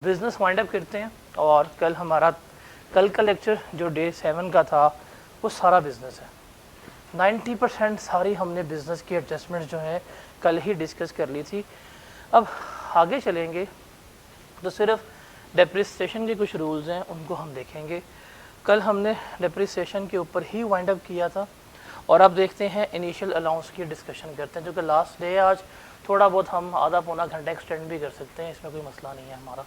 Business wind up करते हैं। और कल का लेक्चर जो डे 7 का था वो सारा बिज़नेस है। 90% सारी हमने बिज़नेस की एडजस्टमेंट जो है कल ही डिस्कस कर ली थी। अब आगे चलेंगे तो सिर्फ डेप्रिसिएशन के कुछ रूल्स हैं उनको हम देखेंगे। कल हमने डेप्रिसिएशन के ऊपर ही वाइंड अप किया था और अब देखते हैं इनिशियल अलाउंस की डिस्कशन करते हैं, जो कि लास्ट डे आज थोड़ा बहुत हम आधा पौना घंटा एक्सटेंड भी कर सकते हैं, इसमें कोई मसला नहीं है हमारा।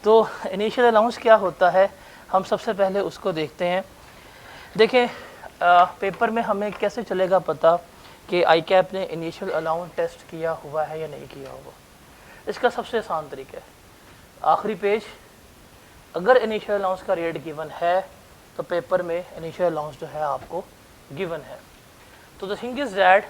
तो इनिशियल अलाउंस क्या होता है, हम सबसे पहले उसको देखते हैं। देखें पेपर में हमें कैसे चलेगा पता कि आई कैप ने इनिशियल अलाउंस टेस्ट किया हुआ है या नहीं किया हुआ। इसका सबसे आसान तरीका है आखिरी पेज, अगर इनिशियल अलाउंस का रेट गिवन है तो पेपर में इनिशियल अलाउंस जो है आपको गिवन है। तो the thing is that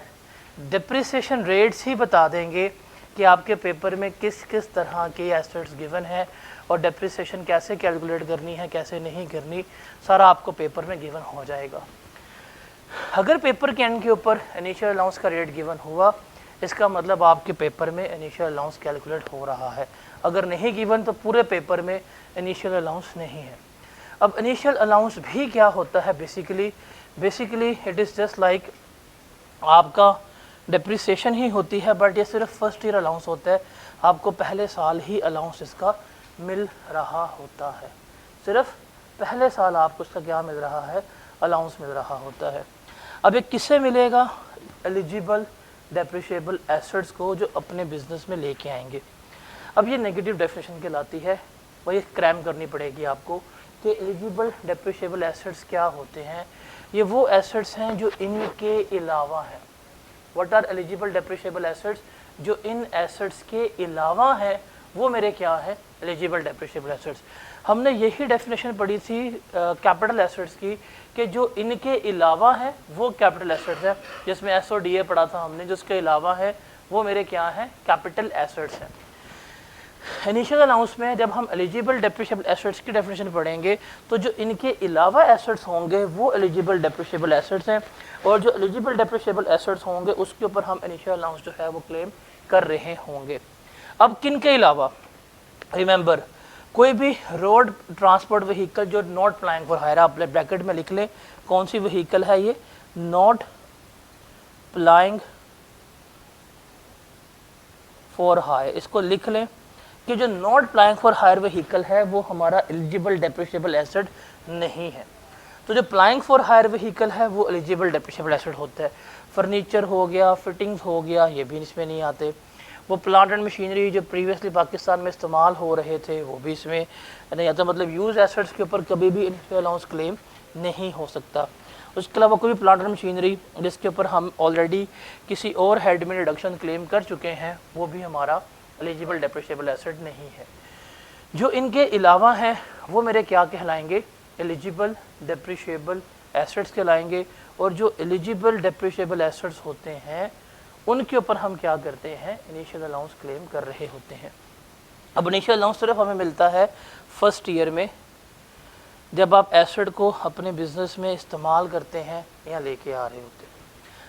depreciation rates ही बता देंगे कि आपके पेपर में किस किस तरह के एसेट्स गिवन है और डेप्रिसिएशन कैसे कैलकुलेट करनी है कैसे नहीं करनी, सारा आपको पेपर में गिवन हो जाएगा। अगर पेपर के एंड के ऊपर इनिशियल अलाउंस का रेट गिवन हुआ, इसका मतलब आपके पेपर में इनिशियल अलाउंस कैलकुलेट हो रहा है। अगर नहीं गिवन तो पूरे पेपर में इनिशियल अलाउंस नहीं है। अब इनिशियल अलाउंस भी क्या होता है, basically it is just like आपका डेप्रिसिएशन ही होती है, बट ये सिर्फ फर्स्ट ईयर अलाउंस होता है। आपको पहले साल ही अलाउंस इसका मिल रहा होता है, सिर्फ पहले साल आपको इसका क्या मिल रहा है, अलाउंस मिल रहा होता है। अब ये किससे मिलेगा, एलिजिबल डेप्रिशिएबल एसेट्स को जो अपने बिजनेस में लेके आएंगे। अब ये नेगेटिव डेफिनेशन कहलाती है, वही क्रैम करनी पड़ेगी आपको कि एलिजिबल डेप्रिशिएबल एसेट्स क्या होते हैं। ये वो एसेट्स हैं जो इनके अलावा हैं। What are eligible depreciable assets, जो इन एसेट्स के अलावा है वो मेरे क्या है, एलिजिबल डेप्रिशिएबल एसेट्स। हमने यही डेफिनेशन पढ़ी थी कैपिटल एसेट्स की कि जो इनके अलावा है वो कैपिटल एसेट्स है, जिसमें एस और डी ए पढ़ा था हमने, जिसके अलावा है वो मेरे क्या है, कैपिटल एसेट्स हैं। इनिशियल अलाउंस में जब हम एलिजिबल डेप्रिशिएबल एसेट्स की डेफिनेशन पढ़ेंगे तो जो इनके अलावा एसेट्स होंगे वो एलिजिबल डेप्रिशिएबल एसेट्स हैं, और जो एलिजिबल डेप्रिशिएबल एसेट्स होंगे उसके ऊपर हम इनिशियल अलाउंस जो है वो क्लेम कर रहे होंगे। अब किन के अलावा, रिमेंबर कोई भी रोड ट्रांसपोर्ट व्हीकल जो नॉट प्लाइंग फॉर हायर, आप ब्रैकेट में लिख लें कौन सी व्हीकल है ये, नॉट प्लाइंग फॉर हायर, इसको लिख लें कि जो not plying for hire vehicle है वो हमारा एलिजिबल डेप्रिशिएबल एसेट नहीं है। तो जो प्लाइंग फॉर हायर व्हीकल है वो एलिजिबल डेप्रिशिएबल एसेट होता है। फर्नीचर हो गया, फिटिंग्स हो गया, ये भी इसमें नहीं आते। वो प्लांट एंड मशीनरी जो प्रीवियसली पाकिस्तान में इस्तेमाल हो रहे थे वो भी इसमें नहीं आता। मतलब यूज एसेट्स के ऊपर कभी भी इनिशियल अलाउंस क्लेम नहीं हो सकता। उसके अलावा कोई भी प्लांट एंड मशीनरी जिसके ऊपर हम ऑलरेडी किसी और हेड में रिडक्शन क्लेम कर चुके हैं वो भी हमारा एलिजिबल डेप्रिशिएबल एसेट नहीं है। जो इनके अलावा हैं वो मेरे क्या कहलाएंगे, एलिजिबल डेप्रिशिएबल एसेट्स कहलाएंगे। और जो एलिजिबल डेप्रिशिएबल एसेट्स होते हैं उनके ऊपर हम क्या करते हैं, इनिशियल अलाउंस क्लेम कर रहे होते हैं। अब इनिशियल अलाउंस सिर्फ हमें मिलता है फर्स्ट ईयर में, जब आप एसेट को अपने बिजनेस में इस्तेमाल करते हैं या लेके आ रहे होते हैं।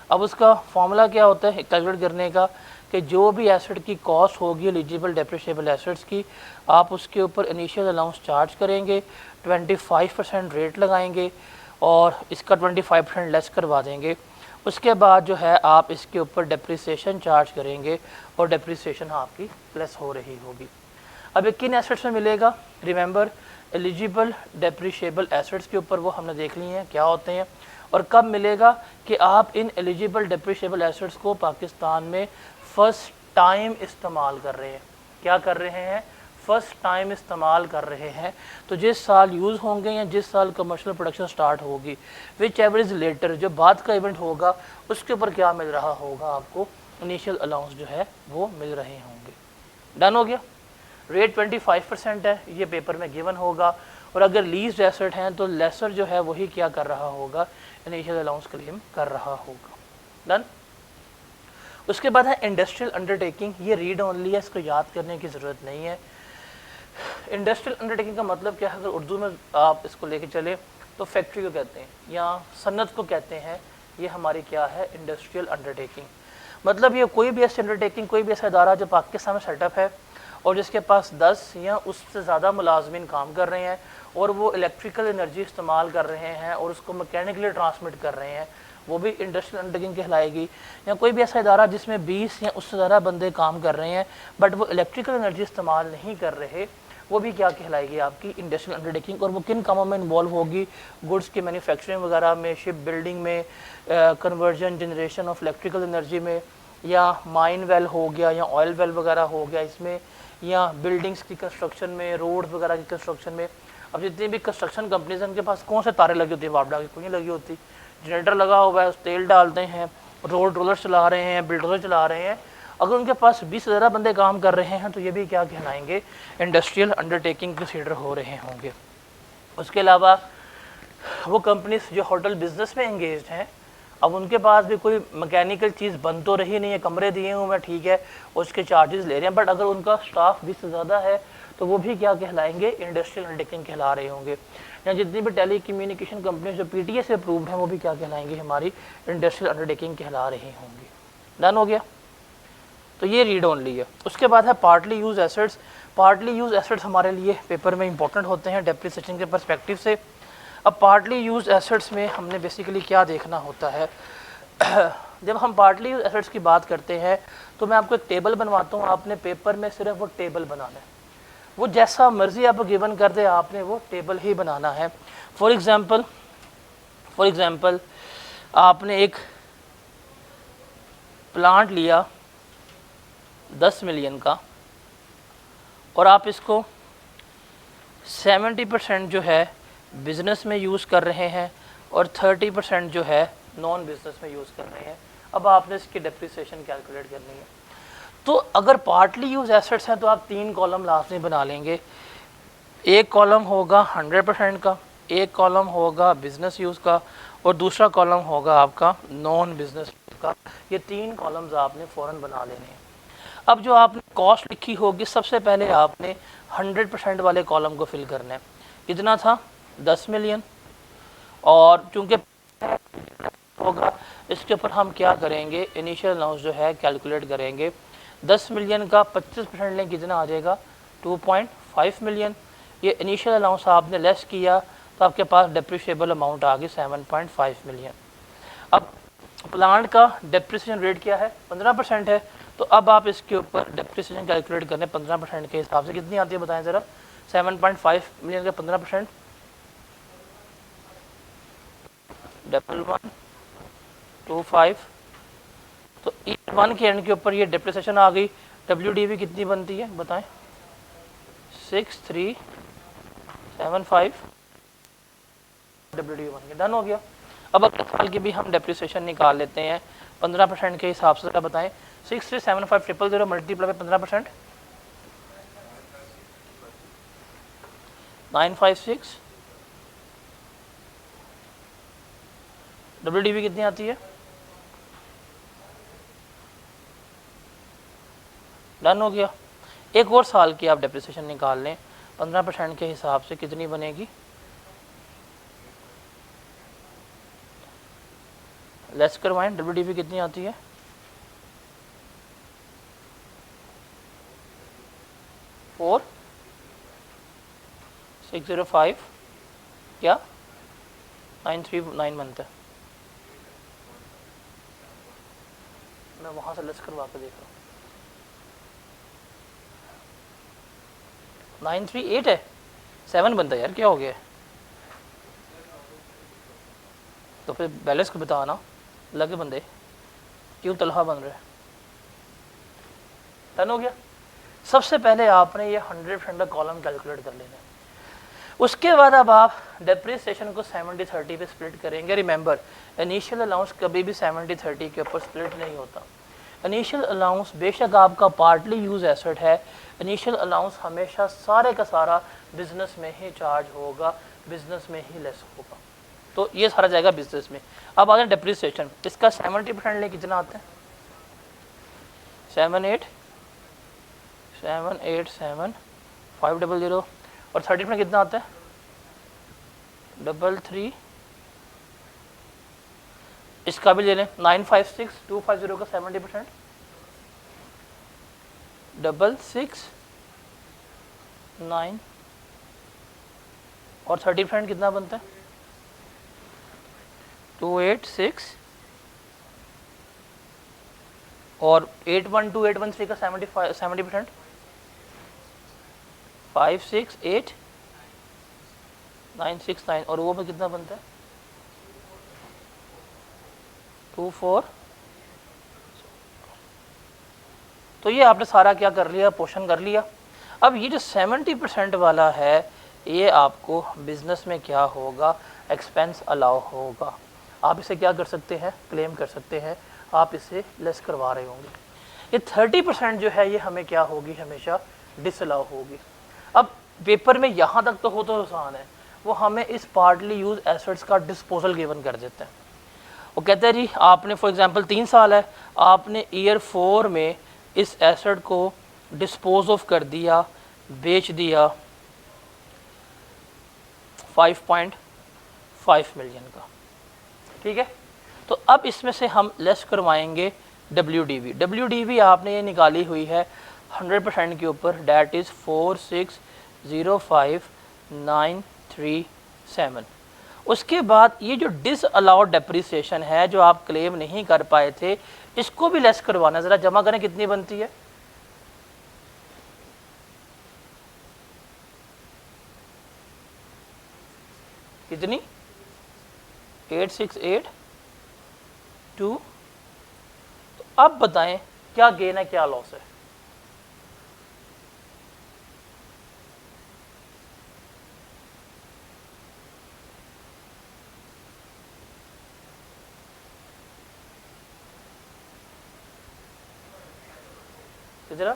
अब उसका फॉर्मूला क्या होता है कैलकुलेट करने का, कि जो भी एसेट की कॉस्ट होगी एलिजिबल डेप्रिशिएबल एसेट्स की, आप उसके ऊपर इनिशियल अलाउंस चार्ज करेंगे, 25% रेट लगाएंगे और इसका 25% लेस करवा देंगे। उसके बाद जो है आप इसके ऊपर डेप्रिसिएशन चार्ज करेंगे और डेप्रिसिएशन आपकी प्लस हो रही होगी। अब ये किन एसेट्स में मिलेगा, रिमेंबर एलिजिबल डेप्रिशिएबल एसेट्स के ऊपर वो हमने देख लिए हैं क्या होते हैं और कब मिलेगा, कि आप इन एलिजिबल डेप्रिशिएबल एसेट्स को पाकिस्तान में फर्स्ट टाइम इस्तेमाल कर रहे हैं। क्या कर रहे हैं, फर्स्ट टाइम इस्तेमाल कर रहे हैं। तो जिस साल यूज़ होंगे या जिस साल कमर्शियल प्रोडक्शन स्टार्ट होगी, विच एवर इज़ लेटर, जो बाद का इवेंट होगा उसके ऊपर क्या मिल रहा होगा, आपको इनिशियल अलाउंस जो है वो मिल रहे होंगे। डन हो गया। रेट 25% है, ये पेपर में गिवन होगा। और अगर लीज एसेट हैं तो लेसर जो है वही क्या कर रहा होगा, इनिशियल अलाउंस क्लेम कर रहा होगा। डन। उसके बाद है इंडस्ट्रियल अंडरटेकिंग, ये रीड ओनली है, इसको याद करने की ज़रूरत नहीं है। इंडस्ट्रियल अंडरटेकिंग का मतलब क्या है, अगर उर्दू में आप इसको लेके चले तो फैक्ट्री को कहते हैं या सन्नत को कहते हैं, ये हमारी क्या है, इंडस्ट्रियल अंडरटेकिंग। मतलब ये कोई भी ऐसी अंडरटेकिंग, कोई भी ऐसा इदारा जो पाकिस्तान में सेटअप है और जिसके पास 10 या उससे ज़्यादा मुलाजमिन काम कर रहे हैं और वो इलेक्ट्रिकल एनर्जी इस्तेमाल कर रहे हैं और उसको मैकेनिकली ट्रांसमिट कर रहे हैं, वो भी इंडस्ट्रियल अंडरटेकिंग कहलाएगी। या कोई भी ऐसा इदारा जिसमें 20 या उससे ज़्यादा बंदे काम कर रहे हैं बट वो इलेक्ट्रिकल एनर्जी इस्तेमाल नहीं कर रहे, वो भी क्या कहलाएगी आपकी इंडस्ट्रियल अंडरटेकिंग। और वो किन कामों में इन्वॉल्व होगी, गुड्स की मैन्युफैक्चरिंग वगैरह में, शिप बिल्डिंग में, conversion generation of electrical energy में, या माइन वेल हो गया या ऑयल वेल वगैरह हो गया इसमें, या बिल्डिंग्स की कंस्ट्रक्शन में, रोड वगैरह की कंस्ट्रक्शन में। अब जितनी भी कंस्ट्रक्शन कंपनीज हैं उनके पास कौन से तारे लगी होती है, वापडा की कोई नहीं लगी होती, जनरेटर लगा हुआ है, तेल डालते हैं, रोड रोलर चला रहे हैं, बिल्डोजर चला रहे हैं। अगर उनके पास 20 से ज़्यादा बंदे काम कर रहे हैं तो ये भी क्या कहलाएंगे, इंडस्ट्रियल अंडरटेकिंग कंसीडर हो रहे होंगे। उसके अलावा वो कंपनीज जो होटल बिजनेस में एंगेज्ड हैं, अब उनके पास भी कोई मैकेनिकल चीज़ बन तो रही नहीं है, कमरे दिए हुए हैं ठीक है, उसके चार्जेस ले रहे हैं, बट अगर उनका स्टाफ 20 से ज़्यादा है तो वो भी क्या कहलाएंगे, इंडस्ट्रियल अंडरटेकिंग कहला रहे होंगे। या जितनी भी टेली कम्युनिकेशन कंपनी जो PTA से अप्रूव्ड हैं वो भी क्या कहलाएंगे, हमारी इंडस्ट्रियल अंडरटेकिंग कहला रही होंगी। डन हो गया, तो ये रीड ओनली है। उसके बाद है partly use assets. Partly use assets हमारे लिए पेपर में इंपॉर्टेंट होते हैं डेप्रिसिएशन के पर्सपेक्टिव से। अब पार्टली यूज एसेट्स में हमने बेसिकली क्या देखना होता है, जब हम पार्टली यूज एसेट्स की बात करते हैं तो मैं आपको एक टेबल बनवाता हूँ, आपने पेपर में सिर्फ वो टेबल बनाना है, वो जैसा मर्जी आप गिवन कर दे आपने वो टेबल ही बनाना है। फॉर एग्जांपल आपने एक प्लांट लिया 10 मिलियन का और आप इसको 70% जो है बिज़नेस में यूज़ कर रहे हैं और 30% जो है नॉन बिज़नेस में यूज़ कर रहे हैं। अब आपने इसकी डेप्रिसिएशन कैलकुलेट करनी है। तो अगर पार्टली यूज एसेट्स हैं तो आप 3 कॉलम लाजमी बना लेंगे। एक कॉलम होगा 100% का, एक कॉलम होगा बिज़नेस यूज़ का और दूसरा कॉलम होगा आपका नॉन बिज़नेस का। ये 3 कॉलम्स आपने फ़ौरन बना लेने हैं। अब जो आपने कॉस्ट लिखी होगी, सबसे पहले आपने 100% वाले कॉलम को फिल करना है। कितना था, 10 मिलियन, और चूँकि होगा इसके ऊपर हम क्या करेंगे, इनिशियल अलाउंस जो है कैलकुलेट करेंगे। 10 मिलियन का 25% लें, कितना आ जाएगा, 2.5 मिलियन। ये इनिशियल अलाउंस आपने लेस किया तो आपके पास डेप्रिशिएबल अमाउंट आ गई 7.5 मिलियन। अब प्लांट का डेप्रिसिएशन रेट क्या है, 15% है, तो अब आप इसके ऊपर डेप्रिसिएशन कैलकुलेट करने 15% के हिसाब से कितनी आती है बताएं ज़रा। 7.5 मिलियन का 15%, 1125, तो E1 के एंड के ऊपर ये डेप्रिसिएशन आ गई। WDV कितनी बनती है बताएं, 6375 WDV बन गया। डन हो गया। अब अगले साल की भी हम डेप्रिसिएशन निकाल लेते हैं 15% के हिसाब से। जरा बताएं, 6375 मल्टीप्लाई 15%, 956। WDV कितनी आती है, डन हो गया। एक और साल की आप डेप्रिसिएशन निकाल लें 15% के हिसाब से, कितनी बनेगी, लेस करवाएं। WDV कितनी आती है, 4605, क्या 939 मंथ है। मैं वहां से लेस करवा के देख रहा हूँ, 938 है, 7 बनता है यार, क्या हो गया। तो फिर बैलेंस को बताना, लगे बंदे क्यों तलहा बन रहे। डन हो गया। सबसे पहले आपने ये 100% का कॉलम कैलकुलेट कर लेना है। उसके बाद अब आप डेप्रिसिएशन को 70-30 पे स्प्लिट करेंगे। रिमेंबर, इनिशियल अलाउंस कभी भी 70-30 के ऊपर स्प्लिट नहीं होता। इनिशियल अलाउंस बेशक आपका पार्टली यूज एसेट है, इनिशियल अलाउंस हमेशा सारे का सारा बिजनेस में ही चार्ज होगा, बिजनेस में ही लेस होगा, तो ये सारा जाएगा बिजनेस में। अब आ गया डेप्रिसिएशन, इसका 70% ले कितना आता है, 7878500, और 30% कितना आता है, 33। इसका भी ले लें 956250 का 70%, 66 9 और 30% कितना बनता है 286 और 812 813 का 70% 568 969 और वो में कितना बनता है 24। तो ये आपने सारा क्या कर लिया पोर्शन कर लिया। अब ये जो 70% वाला है ये आपको बिजनेस में क्या होगा एक्सपेंस अलाउ होगा। आप इसे क्या कर सकते हैं क्लेम कर सकते हैं, आप इसे लेस करवा रहे होंगे। ये 30% जो है ये हमें क्या होगी हमेशा डिसअलाउ होगी। अब पेपर में यहाँ तक तो हो तो आसान है, वो हमें इस पार्टली यूज एसेट्स का डिस्पोजल गिवन कर देते हैं। वो कहते हैं जी आपने फॉर एग्जांपल 3 साल है, आपने ईयर 4 में इस एसेट को डिस्पोज ऑफ कर दिया, बेच दिया 5.5 मिलियन का, ठीक है। तो अब इसमें से हम लेस करवाएंगे WDV। WDV आपने ये निकाली हुई है 100% के ऊपर, डैट इज़ 4605937। उसके बाद ये जो डिसअलाउड डेप्रिसिएशन है जो आप क्लेम नहीं कर पाए थे इसको भी लेस करवाना। ज़रा जमा करें कितनी बनती है कितनी 8682। तो अब बताएं क्या गेन है क्या लॉस है। कितना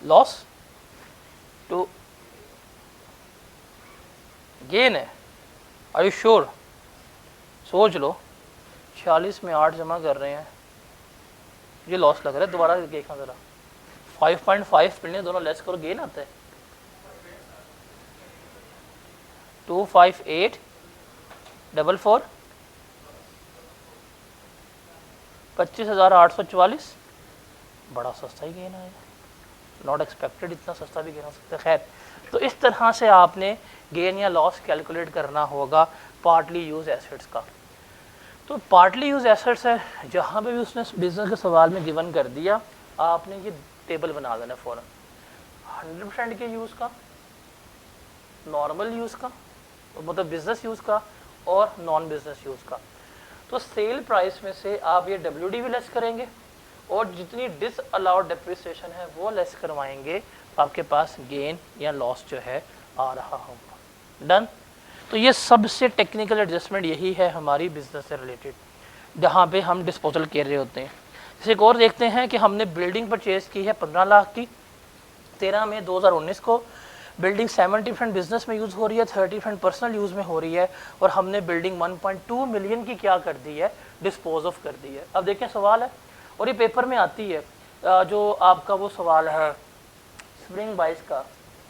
लॉस टू गेन है। Are you sure? सोच लो 46 में 8 जमा कर रहे हैं, ये लॉस लग रहा है। दोबारा देखना ज़रा 5.5 मिलियन दोनों लेस करो गेन आता है 25844 25,844। बड़ा सस्ता ही गेन आएगा, नॉट एक्सपेक्टेड इतना सस्ता भी गेन हो सकता है। खैर तो इस तरह से आपने गेन या लॉस कैलकुलेट करना होगा पार्टली यूज एसेट्स का। तो पार्टली यूज एसेट्स है जहाँ पे भी उसने बिजनेस के सवाल में गिवन कर दिया, आपने ये टेबल बना देना फ़ौरन 100% के यूज़ का, नॉर्मल यूज़ का मतलब बिजनेस यूज़ का और नॉन बिजनेस यूज़ का। तो सेल प्राइस में से आप ये WDV लेस करेंगे और जितनी डिसअलाउड डेप्रिसिएशन है वो लेस करवाएंगे, आपके पास गेन या लॉस जो है आ रहा होगा। डन। तो ये सबसे टेक्निकल एडजस्टमेंट यही है हमारी बिजनेस से रिलेटेड, जहाँ पे हम डिस्पोजल कर रहे होते हैं। जैसे एक और देखते हैं कि हमने बिल्डिंग परचेज़ की है 15 लाख की 13 मई 2019 को। बिल्डिंग 70% बिजनेस में यूज़ हो रही है, 30% पर्सनल यूज़ में हो रही है और हमने बिल्डिंग 1.2 मिलियन की क्या कर दी है डिस्पोज ऑफ कर दी है। अब देखें सवाल है और ये पेपर में आती है जो आपका वो सवाल है स्प्रिंग बाइस का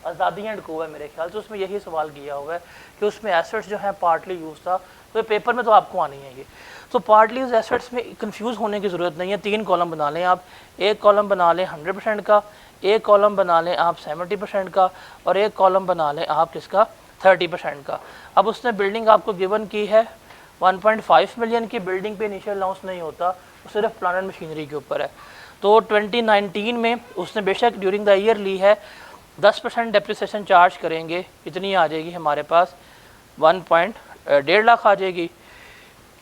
आज़ादी एंड को है मेरे ख्याल से, उसमें यही सवाल किया हुआ है कि उसमें एसेट्स जो है पार्टली यूज था। तो पेपर में तो आपको आनी है ये। तो पार्टली यूज एसेट्स में कंफ्यूज होने की ज़रूरत नहीं है। 3 कॉलम बना लें आप, एक कॉलम बना लें 100% का, एक कॉलम बना लें आप 70% का और एक कॉलम बना लें आप किसका 30% का। अब उसने बिल्डिंग आपको गिवन की है 1.5 मिलियन की। बिल्डिंग पे इनिशियल अलाउंस नहीं होता, वो सिर्फ प्लांट एंड मशीनरी के ऊपर है। तो 2019 में उसने बेशक ड्यूरिंग द ईयर ली है, 10% डेप्रिसिएशन चार्ज करेंगे, इतनी आ जाएगी हमारे पास 1.1.5 लाख आ जाएगी।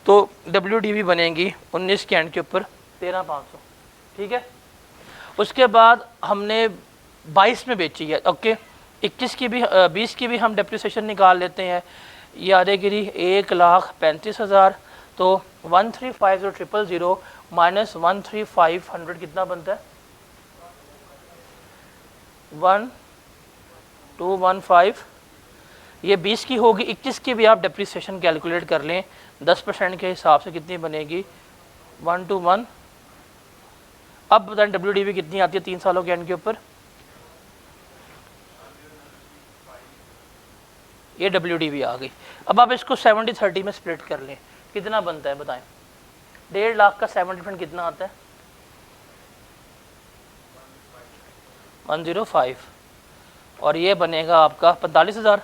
तो WDV बनेगी 19 के एंड के ऊपर 13,500, ठीक है। उसके बाद हमने 22 में बेची है, ओके। 21 की भी 20 की भी हम डेप्रिसिएशन निकाल लेते हैं, ये आ जाएगी 1,35,000। तो 135,000 माइनस 135,100 कितना बनता है 1215। ये 20 की होगी। 21 की भी आप डेप्रिसिएशन कैलकुलेट कर लें 10% के हिसाब से कितनी बनेगी 121। अब बताएं WDV कितनी आती है 3 सालों के एंड के ऊपर। ये WDV आ गई। अब आप इसको 70-30 में स्प्लिट कर लें, कितना बनता है बताएं। 1.5 लाख का 70% कितना आता है 105। और ये बनेगा आपका 45,000।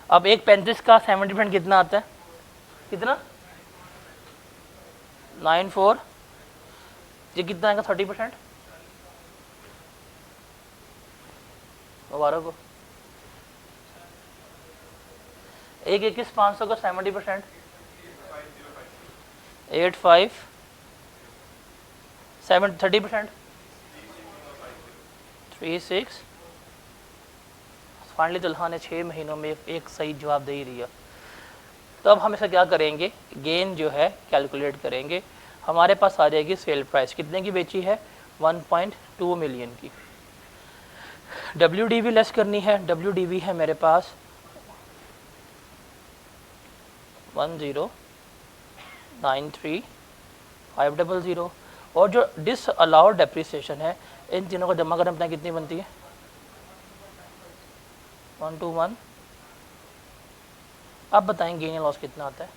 अब एक 35 का 70% कितना आता है, कितना 94, ये कितना आएगा 30%, मुबारक हो। एक 21,500 का 70%, 85, 30%, 36। फाइनली दुल्हा ने 6 महीनों में एक सही जवाब दे ही दिया। तो अब हम इसे क्या करेंगे, गेन जो है कैलकुलेट करेंगे। हमारे पास आ जाएगी सेल प्राइस, कितने की बेची है, 1.2 मिलियन की। WDV लेस करनी है, WDV है मेरे पास 1093500, और जो डिस अलाउड डेप्रिसिएशन है इन तीनों को जमा करना कितनी बनती है, 121। अब बताएं गेन या लॉस कितना आता है,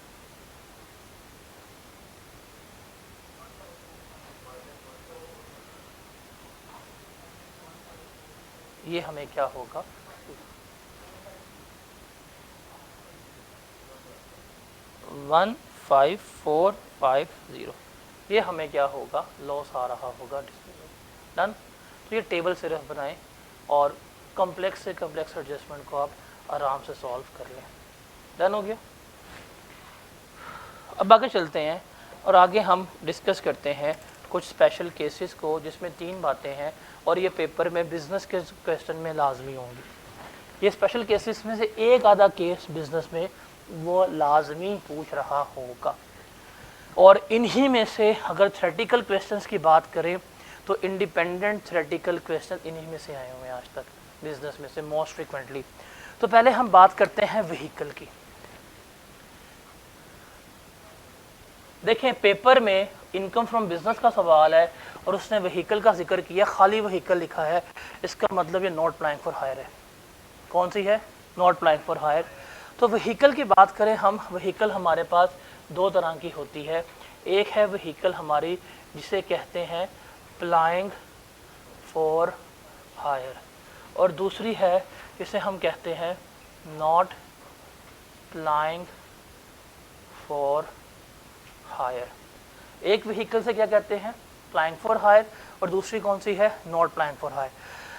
ये हमें क्या होगा, 15450, ये हमें क्या होगा, लॉस आ रहा होगा। डन। तो ये टेबल सिर्फ बनाएं और कॉम्प्लेक्स से कॉम्प्लेक्स एडजस्टमेंट को आप आराम से सॉल्व कर लें। डन हो गया। अब आगे चलते हैं और आगे हम डिस्कस करते हैं कुछ स्पेशल केसेस को, जिसमें 3 बातें हैं और ये पेपर में बिजनेस के क्वेश्चन में लाजमी होंगी। ये स्पेशल केसेस में से एक आधा केस बिजनेस में वो लाजमी पूछ रहा होगा, और इन्हीं में से अगर थ्योरेटिकल क्वेश्चंस की बात करें तो इंडिपेंडेंट थ्योरेटिकल क्वेश्चन इन्हीं में से आए हुए हैं आज तक बिजनेस में से मोस्ट फ्रिक्वेंटली। तो पहले हम बात करते हैं व्हीकल की। देखें, पेपर में इनकम फ्रॉम बिजनेस का सवाल है और उसने व्हीकल का जिक्र किया, खाली व्हीकल लिखा है, इसका मतलब ये नॉट अप्लाइंग फॉर हायर है। कौन सी है, नॉट अप्लाइंग फॉर हायर। तो व्हीकल की बात करें हम, व्हीकल हमारे पास 2 तरह की होती है। एक है व्हीकल हमारी जिसे कहते हैं अप्लाइंग फॉर हायर, और दूसरी है जिसे हम कहते हैं नॉट अप्लाइंग फॉर हायर। एक व्हीकल से क्या कहते हैं, अप्लाइंग फॉर हायर, और दूसरी कौन सी है, not applying for hire.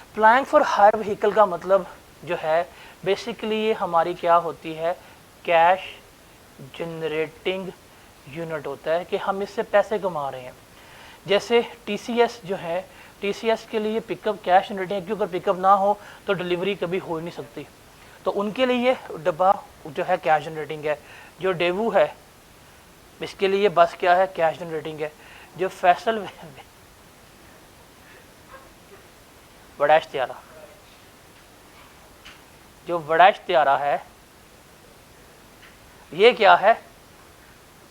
Applying for hire vehicle का मतलब जो है बेसिकली ये हमारी क्या होती है, कैश जनरेटिंग यूनिट होता है कि हम इससे पैसे कमा रहे हैं। जैसे TCS जो है, TCS के लिए पिकअप कैश जनरेटिंग, क्योंकि अगर पिकअप ना हो तो डिलीवरी कभी हो ही नहीं सकती, तो उनके लिए डब्बा जो है कैश जनरेटिंग है। जो डेवू है इसके लिए बस क्या है, कैश जनरेटिंग है। जो फैसल वड़ैश त्यारा, जो वड़ैश त्यारा है ये क्या है,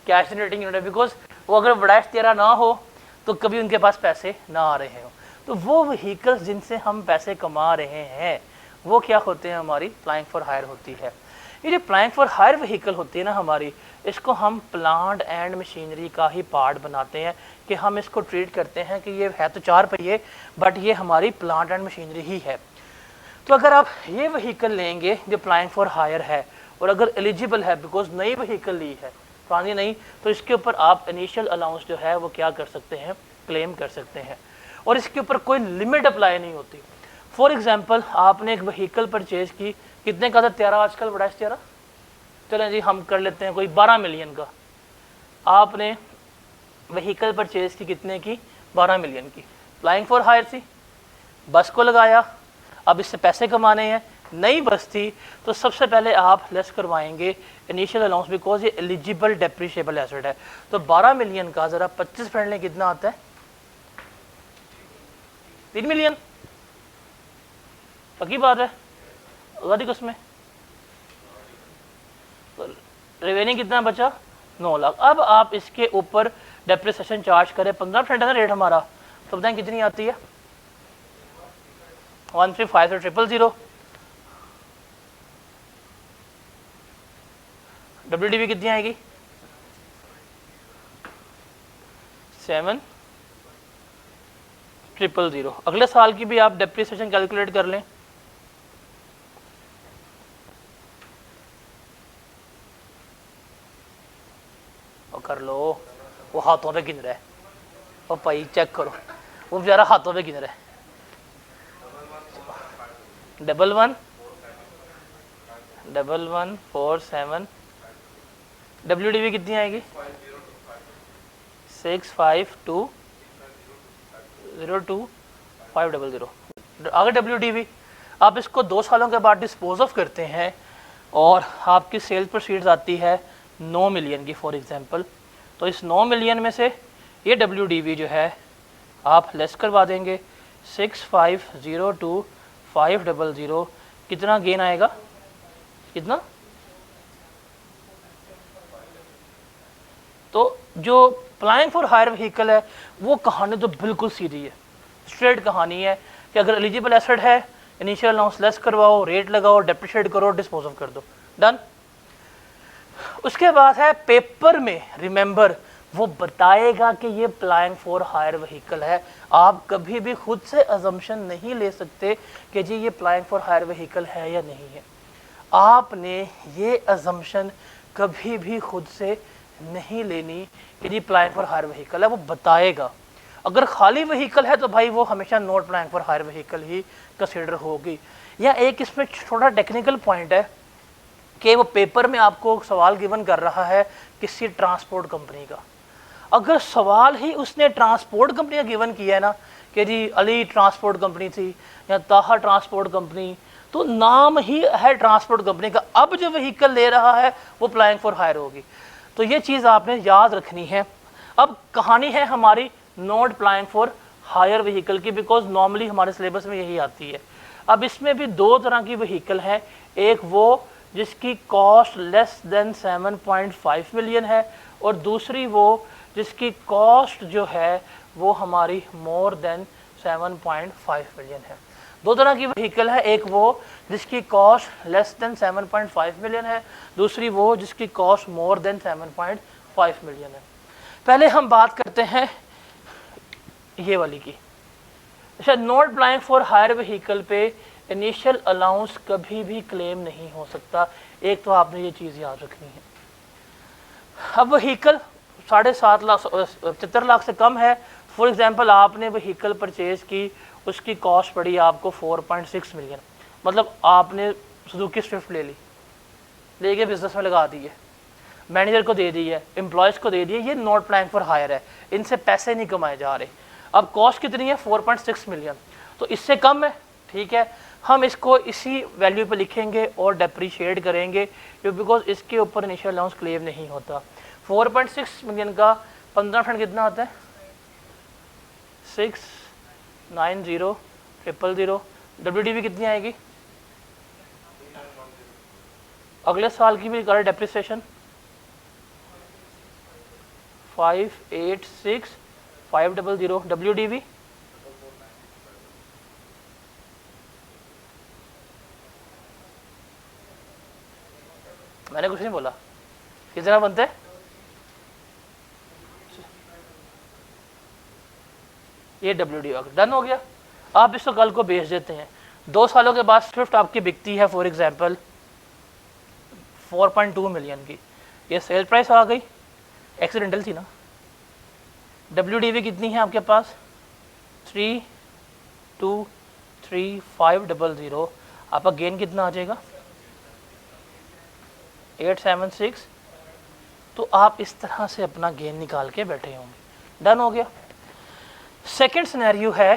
कैश जनरेटिंग यूनिट है, बिकॉज वो अगर वड़ैश त्यारा ना हो तो कभी उनके पास पैसे ना आ रहे हो। तो वो व्हीकल्स जिनसे हम पैसे कमा रहे हैं वो क्या होते हैं, हमारी अप्लाइंग फॉर हायर होती है। ये जो अप्लाइंग फॉर हायर व्हीकल होती है ना हमारी, इसको हम प्लांट एंड मशीनरी का ही पार्ट बनाते हैं कि हम इसको ट्रीट करते हैं कि ये है तो 4 पहिए बट ये हमारी प्लांट एंड मशीनरी ही है। तो अगर आप ये व्हीकल लेंगे जो अप्लाइंग फॉर हायर है और अगर एलिजिबल है, बिकॉज नई व्हीकल ली है पुरानी नहीं, तो इसके ऊपर आप इनिशियल अलाउंस जो है वो क्या कर सकते हैं, क्लेम कर सकते हैं, और इसके ऊपर कोई लिमिट अप्लाई नहीं होती। फॉर एग्जांपल आपने एक व्हीकल परचेज की, कितने का था, 13 आजकल बड़ा 13, चलें जी हम कर लेते हैं कोई 12 मिलियन का। आपने व्हीकल परचेज की कितने की, 12 मिलियन की, अप्लाइंग फॉर हायर थी, बस को लगाया, अब इससे पैसे कमाने हैं। नई बस थी तो सबसे पहले आप लेस करवाएंगे इनिशियल अलाउंस, बिकॉज ये एलिजिबल डेप्रिशिएबल एसेट है। तो 12 मिलियन का जरा 25% लें, कितना आता है, 3 मिलियन। पक्की बात है, गलती उसमें तो रिवेन्यू कितना बचा, 9 लाख। अब आप इसके ऊपर डेप्रिसिएशन चार्ज करें, 15% है ना रेट हमारा, तो बताएं कितनी आती है, 135 से 000। WDV कितनी आएगी, 7 000। अगले साल की भी आप डेप्रिसिएशन कैलकुलेट कर लें। और कर लो, वो हाथों पे गिन रहा है, और भाई चेक करो, वो बेचारा हाथों पे गिन रहा है। 1147। WDV कितनी आएगी? 65202500। आगे WDV आप इसको 2 सालों के बाद डिस्पोज ऑफ करते हैं और आपकी सेल्स प्रोसीड्स आती है 9 मिलियन की फॉर एग्जांपल। तो इस 9 मिलियन में से ये WDV जो है आप लेस करवा देंगे। 6502,500 कितना गेन आएगा? कितना? तो जो अप्लाइंग फॉर हायर व्हीकल है वो कहानी तो बिल्कुल सीधी है, स्ट्रेट कहानी है कि अगर एलिजिबल एसेट है इनिशियल अलाउंस लेस करवाओ, रेट लगाओ, डेप्रिशिएट करो, डिस्पोज ऑफ कर दो, डन। उसके बाद है पेपर में, रिमेंबर वो बताएगा कि ये अप्लाइंग फॉर हायर व्हीकल है। आप कभी भी खुद से अजम्पशन नहीं ले सकते कि जी ये अप्लाइंग फॉर हायर व्हीकल है या नहीं है। आपने ये अजम्पशन कभी भी खुद से नहीं लेनी कि जी अप्लाइंग फॉर हायर व्हीकल है, वो बताएगा। अगर खाली व्हीकल है तो भाई वो हमेशा not applying for hire vehicle ही कंसिडर होगी। या एक इसमें छोटा टेक्निकल पॉइंट है कि वो पेपर में आपको सवाल गिवन कर रहा है किसी ट्रांसपोर्ट कंपनी का। अगर सवाल ही उसने ट्रांसपोर्ट कंपनी का गिवन किया है ना कि जी अली ट्रांसपोर्ट कंपनी थी या ताहा ट्रांसपोर्ट कंपनी, तो नाम ही है ट्रांसपोर्ट कंपनी का, अब जो व्हीकल ले रहा है वो अप्लाइंग फॉर हायर होगी। तो ये चीज़ आपने याद रखनी है। अब कहानी है हमारी not applying for hire vehicle की, बिकॉज नॉर्मली हमारे सिलेबस में यही आती है। अब इसमें भी 2 तरह की व्हीकल है, एक वो जिसकी कॉस्ट लेस देन 7.5 मिलियन है और दूसरी वो जिसकी कॉस्ट जो है वो हमारी मोर देन 7.5 मिलियन है। 2 तरह की व्हीकल है, एक वो जिसकी कॉस्ट लेस देन 7.5 मिलियन है, दूसरी वो जिसकी कॉस्ट मोर देन 7.5 मिलियन है। पहले हम बात करते हैं ये वाली की। अच्छा, not applying for hire vehicle पे इनिशियल अलाउंस कभी भी क्लेम नहीं हो सकता। एक तो आपने ये चीज़ याद रखनी है। अब व्हीकल 7.5 लाख 75 लाख से कम है, फॉर एग्जांपल आपने व्हीकल परचेज की, उसकी कॉस्ट पड़ी आपको 4.6 मिलियन, मतलब आपने सुजुकी स्विफ्ट ले ली, लेके बिजनेस में लगा दी है, मैनेजर को दे दी है, एम्प्लॉयज़ को दे दी है, ये नॉट अप्लाइंग फॉर हायर है, इनसे पैसे नहीं कमाए जा रहे। अब कॉस्ट कितनी है? 4.6 मिलियन, तो इससे कम है, ठीक है, हम इसको इसी वैल्यू पे लिखेंगे और डेप्रीशिएट करेंगे, बिकॉज इसके ऊपर इनिशियल अलाउंस क्लेम नहीं होता। 4.6 मिलियन का 15% कितना आता है? 690,000। WDV कितनी आएगी? अगले साल की भी कर डेप्रिसिएशन 586,500। WDV मैंने कुछ नहीं बोला, कितना बनते हैं? ये WDV डन हो गया। आप इसको कल को बेच देते हैं। 2 सालों के बाद स्विफ्ट आपकी बिकती है फॉर एग्जांपल 4.2 मिलियन की, ये सेल प्राइस आ गई, एक्सीडेंटल थी ना। WDV कितनी है आपके पास? 323,500। आपका गेन कितना आ जाएगा? 876। तो आप इस तरह से अपना गेन निकाल के बैठे होंगे। डन हो गया। सेकंड सिनेरियो है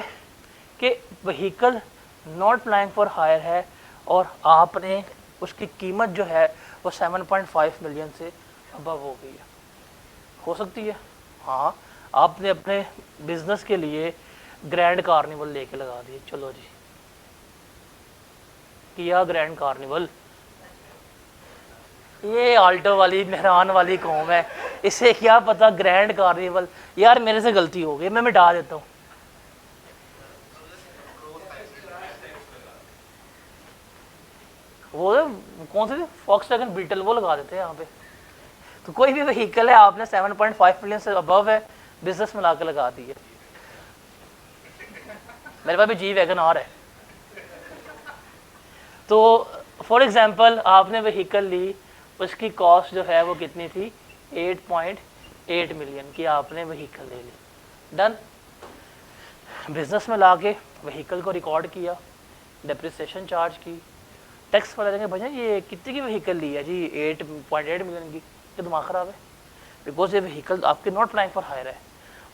कि vehicle not applying for hire है और आपने उसकी कीमत जो है वो 7.5 मिलियन से अबव हो गई है। हो सकती है, हाँ, आपने अपने बिजनेस के लिए ग्रैंड कार्निवल लेके लगा दिए, चलो जी किया ग्रैंड कार्निवल। ये आल्टो वाली मेहरान वाली कौम है, इसे क्या पता ग्रैंड कार्निवल। यार मेरे से गलती हो गई, मैं मिटा देता हूँ। वो कौन से फॉक्सवैगन बीटल वो लगा देते हैं यहाँ पे। तो कोई भी व्हीकल है आपने 7.5 मिलियन से अबव है, बिजनेस में ला के लगा दी है। मेरे पास भी जी वैगन आर है। तो फॉर एग्जांपल आपने व्हीकल ली, उसकी कॉस्ट जो है वो कितनी थी, 8.8 मिलियन की आपने व्हीकल ले ली। डन। बिजनेस में लाके व्हीकल को रिकॉर्ड किया, डेप्रिसिएशन चार्ज की, टैक्स वाले देंगे भैया ये कितनी की व्हीकल ली है जी, 8.8 मिलियन की, तो दिमाग ख़राब है। बिकॉज ये व्हीकल आपकी नॉट प्लाइंग फॉर हायर है,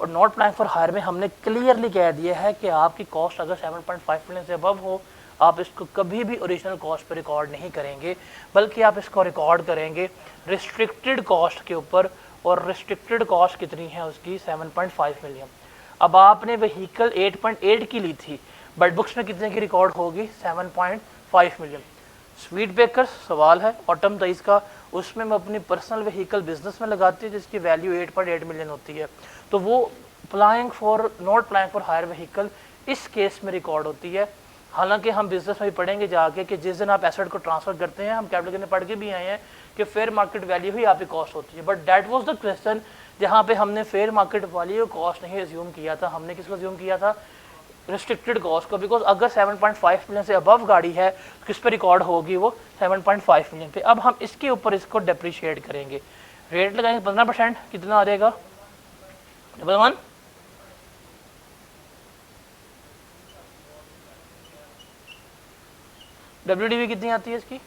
और नॉट प्लाइंग फॉर हायर में हमने क्लियरली कह दिया है कि आपकी कॉस्ट अगर 7.5 मिलियन से अबव हो, आप इसको कभी भी ओरिजिनल कॉस्ट पर रिकॉर्ड नहीं करेंगे, बल्कि आप इसको रिकॉर्ड करेंगे रिस्ट्रिक्टेड कॉस्ट के ऊपर, और रिस्ट्रिक्टेड कॉस्ट कितनी है उसकी, 7.5 मिलियन। अब आपने व्हीकल 8.8 की ली थी, बट बुक्स में कितने की रिकॉर्ड होगी, 7.5 मिलियन। स्वीट बेकर्स सवाल है ऑटम दाइज का, उसमें मैं अपनी पर्सनल व्हीकल बिजनेस में लगाती हूँ जिसकी वैल्यू 8.8 मिलियन होती है, तो वो applying for not applying for hire vehicle इस केस में रिकॉर्ड होती है। हालांकि हम बिजनेस में भी पढ़ेंगे जाके कि जिस दिन आप एसेट को ट्रांसफर करते हैं, हम कैपिटल में पढ़ के भी आए हैं कि फेयर मार्केट वैल्यू ही आपकी कॉस्ट होती है, but that was the question जहाँ पे हमने फेयर मार्केट वैल्यू कॉस्ट नहीं एज्यूम किया था, हमने किसको एज्यूम किया था, रिस्ट्रिक्टेड कॉस्ट को। बिकॉज अगर 7.5 मिलियन से अबव गाड़ी है किस पे रिकॉर्ड होगी, वो 7.5 मिलियन पे। अब हम इसके ऊपर इसको डेप्रिशिएट करेंगे, रेट लगाएंगे 15%, कितना आ जाएगा, 11 WDV कितनी आती है इसकी,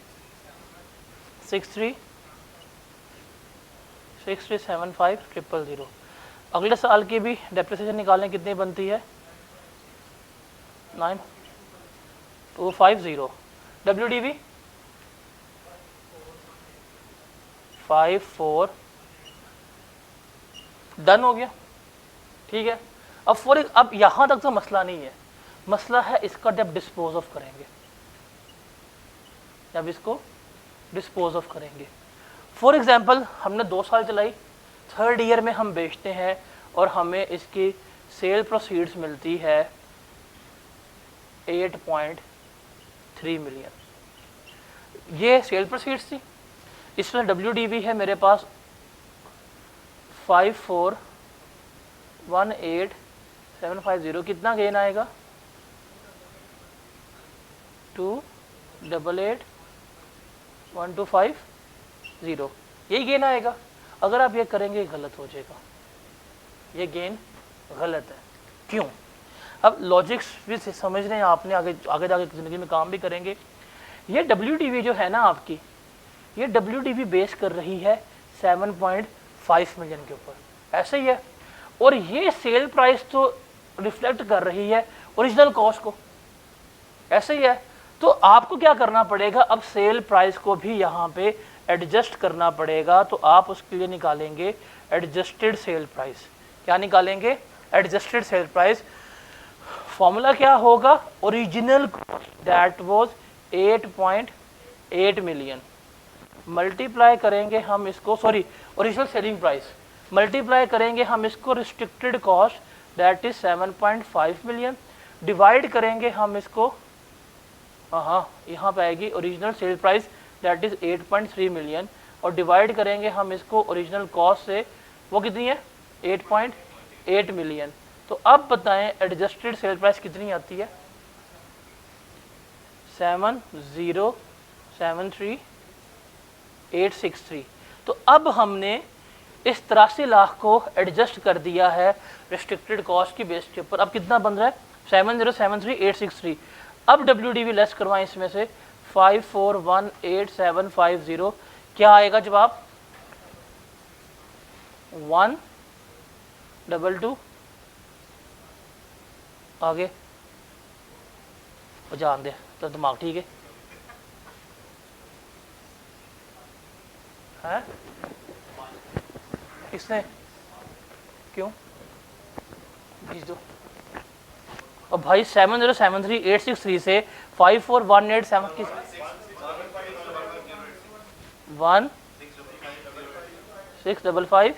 63,6375000। अगले साल की भी डेप्रिसिएशन निकालने कितनी बनती है, 9250। WDV 54। डन हो गया, ठीक है। अब यहां तक तो मसला नहीं है, मसला है इसका जब डिस्पोज ऑफ करेंगे, जब इसको डिस्पोज ऑफ करेंगे। फॉर एग्जाम्पल हमने 2 साल चलाई, 3rd ईयर में हम बेचते हैं और हमें इसकी सेल प्रोसीड्स मिलती है 8.3 मिलियन, ये सेल प्रोसीड्स थी। इसमें WDV है मेरे पास 5418750, कितना गेन आएगा, 2881250, यही गेन आएगा। अगर आप ये करेंगे गलत हो जाएगा, ये गेन गलत है। क्यों, अब लॉजिक्स भी समझ रहे हैं आपने, आगे जाके ज़िंदगी में काम भी करेंगे। ये WDV जो है ना आपकी, ये WDV बेस कर रही है 7.5 मिलियन के ऊपर, ऐसे ही है, और ये सेल प्राइस तो रिफ्लेक्ट कर रही है ओरिजिनल कॉस्ट को, ऐसे ही है। तो आपको क्या करना पड़ेगा, अब सेल प्राइस को भी यहाँ पे एडजस्ट करना पड़ेगा, तो आप उसके लिए निकालेंगे एडजस्टेड सेल प्राइस। क्या निकालेंगे, एडजस्टेड सेल प्राइस। फॉर्मूला क्या होगा, original that was 8.8 million, multiply करेंगे हम इसको, sorry original selling price, multiply करेंगे हम इसको restricted cost that is 7.5 million, divide करेंगे हम इसको, हाँ यहाँ पे आएगी original sale price that is 8.3 million, और डिवाइड करेंगे हम इसको ओरिजिनल कॉस्ट से, वो कितनी है 8.8 मिलियन। तो अब बताएं एडजस्टेड सेल प्राइस कितनी आती है, 7073863। तो अब हमने इस 83 लाख को एडजस्ट कर दिया है रिस्ट्रिक्टेड कॉस्ट की बेस के ऊपर। अब कितना बन रहा है, 7073863। अब WDV लेस करवाएं इसमें से 5418750, क्या आएगा जवाब, 122। आगे वो जान दे तो दिमाग ठीक है, हैं इसने क्यों भेज दो। और भाई 7073863 से 54187 की 16550,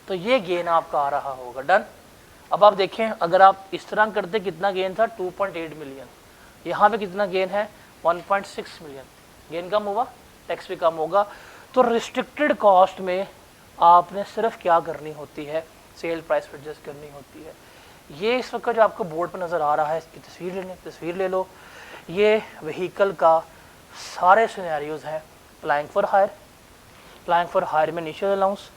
तो ये गेन आपका आ रहा होगा। डन। अब आप देखें अगर आप इस तरह करते कितना गेन था, 2.8 मिलियन, यहाँ पे कितना गेन है 1.6 मिलियन। गेन कम हुआ, टैक्स भी कम होगा। तो रिस्ट्रिक्टेड कॉस्ट में आपने सिर्फ क्या करनी होती है, सेल प्राइस एडजस्ट करनी होती है। ये इस वक्त जो आपको बोर्ड पर नज़र आ रहा है, इसकी तस्वीर ले लो। ये व्हीकल का सारे सिनेरियोज हैं। अप्लाइंग फॉर हायर में initial allowance,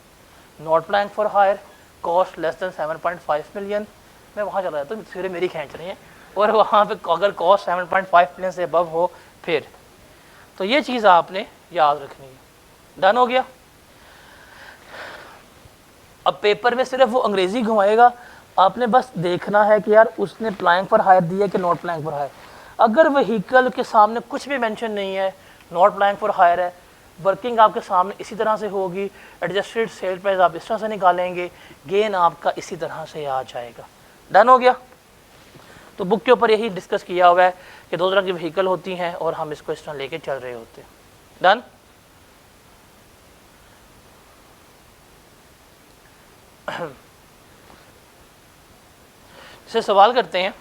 not applying for hire, cost less than 7.5 million. मैं वहाँ चला जाता हूँ, तस्वीरें मेरी खींच रही हैं, और वहाँ पे अगर कॉस्ट 7.5 मिलियन से अबव हो फिर, तो ये चीज़ आपने याद रखनी है। डन हो गया। अब पेपर में सिर्फ वो अंग्रेजी घुमाएगा, आपने बस देखना है कि यार उसने अप्लाइंग फॉर हायर दिया कि नॉट अप्लाइंग फॉर हायर। अगर व्हीकल के सामने कुछ भी मेंशन नहीं है, नॉट अप्लाइंग फॉर हायर है, वर्किंग आपके सामने इसी तरह से होगी, एडजस्टेड सेल प्राइस आप इस तरह से निकालेंगे, गेन आपका इसी तरह से आ जाएगा। डन हो गया। तो बुक के ऊपर यही डिस्कस किया हुआ है कि दो तरह की व्हीकल होती हैं और हम इसको इस तरह लेके चल रहे होते हैं। डन। इसे सवाल करते हैं।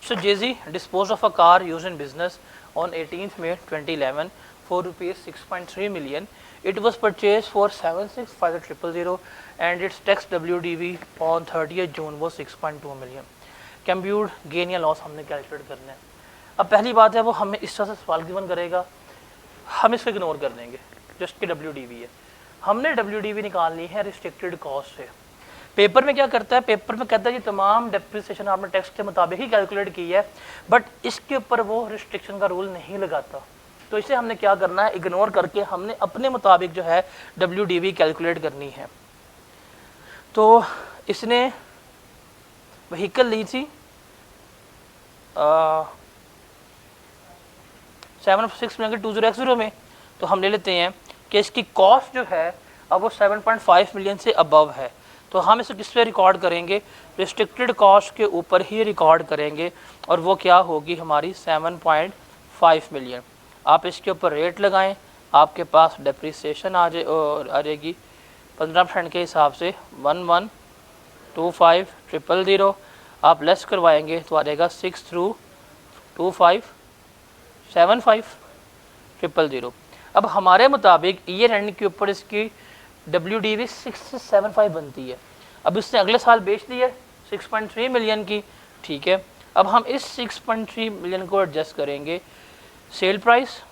So Jay-Z disposed of a car used in business on 18th May 2011 for rupees 6.3 million. It was purchased for 765,000 and its tax WDV on 30th June was 6.2 million. Compute gain या loss हमने calculate करना है। अब पहली बात है वो हमें इस तरह से सवाल गिवन करेगा, हम इसको इग्नोर कर देंगे, जस्ट कि WDV है। हमने WDV निकालनी है रिस्ट्रिक्टेड कॉस्ट से। पेपर में क्या करता है, पेपर में कहता है कि तमाम डेप्रिसिएशन आपने टैक्स के मुताबिक ही कैलकुलेट की है, बट इसके ऊपर वो रिस्ट्रिक्शन का रूल नहीं लगाता। तो इसे हमने क्या करना है, इग्नोर करके हमने अपने मुताबिक जो है WDV कैलकुलेट करनी है। तो इसने व्हीकल ली थी 7.6 मिलियन के 20x0 में, तो हम ले लेते हैं कि इसकी कॉस्ट जो है अब वो 7.5 मिलियन से अबव है। तो हम इसे किस पे रिकॉर्ड करेंगे, रिस्ट्रिक्टेड कॉस्ट के ऊपर ही रिकॉर्ड करेंगे, और वो क्या होगी हमारी 7.5 मिलियन। आप इसके ऊपर रेट लगाएं, आपके पास डेप्रिसिएशन आ जाएगी 15% के हिसाब से 1125,000। आप लेस करवाएंगे तो आ जाएगा 6,2,5,7,5,000। अब हमारे मुताबिक ईयर एंड के ऊपर इसकी WDV 675 बनती है। अब इसने अगले साल बेच दी है 6.3 मिलियन की, ठीक है। अब हम इस 6.3 मिलियन को एडजस्ट करेंगे, sale price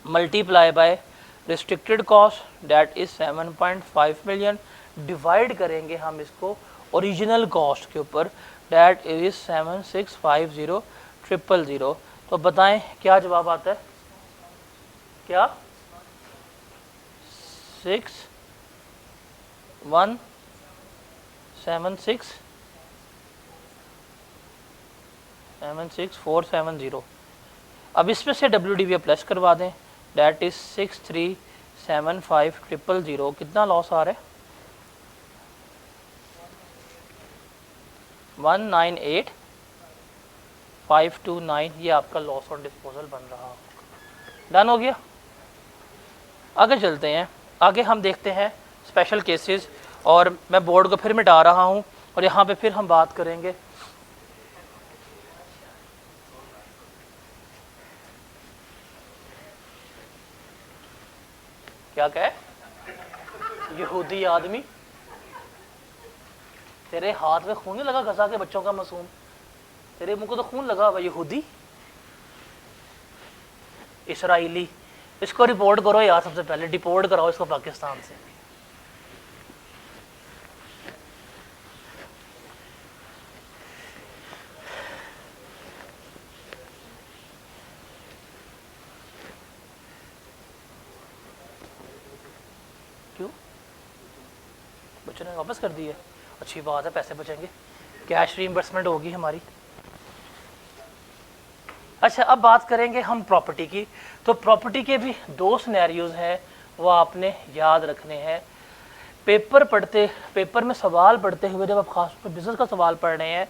multiply by restricted cost that is 7.5 million, divide करेंगे हम इसको ओरिजिनल कॉस्ट के ऊपर दैट इज 7,650,000। तो बताएं क्या जवाब आता है, क्या 6,1,7,6,7,6,4,7,0। अब इसमें से WDV प्लस करवा दें, डैट इज 6,3,7,5,000। कितना लॉस आ रहा है, 198,529। ये आपका लॉस ऑन डिस्पोजल बन रहा हो। डन हो गया। आगे चलते हैं, आगे हम देखते हैं स्पेशल केसेस, और मैं बोर्ड को फिर मिटा रहा हूँ और यहाँ पे फिर हम बात करेंगे। क्या कहे, यहूदी आदमी, तेरे हाथ में खून नहीं लगा गजा के बच्चों का मासूम, तेरे मुंह को तो खून लगा हुआ, यहूदी इसराइली, इसको रिपोर्ट करो यार, सबसे पहले डिपोर्ट कराओ इसको पाकिस्तान से। क्यों, बच्चों ने वापस कर दिए, अच्छी बात है, पैसे बचेंगे, कैश रीइंबर्समेंट होगी हमारी। अच्छा, अब बात करेंगे हम प्रॉपर्टी की। तो प्रॉपर्टी के भी दो सिनेरियोज हैं, वो आपने याद रखने हैं। पेपर में सवाल पढ़ते हुए जब आप खास तौर पर बिजनेस का सवाल पढ़ रहे हैं,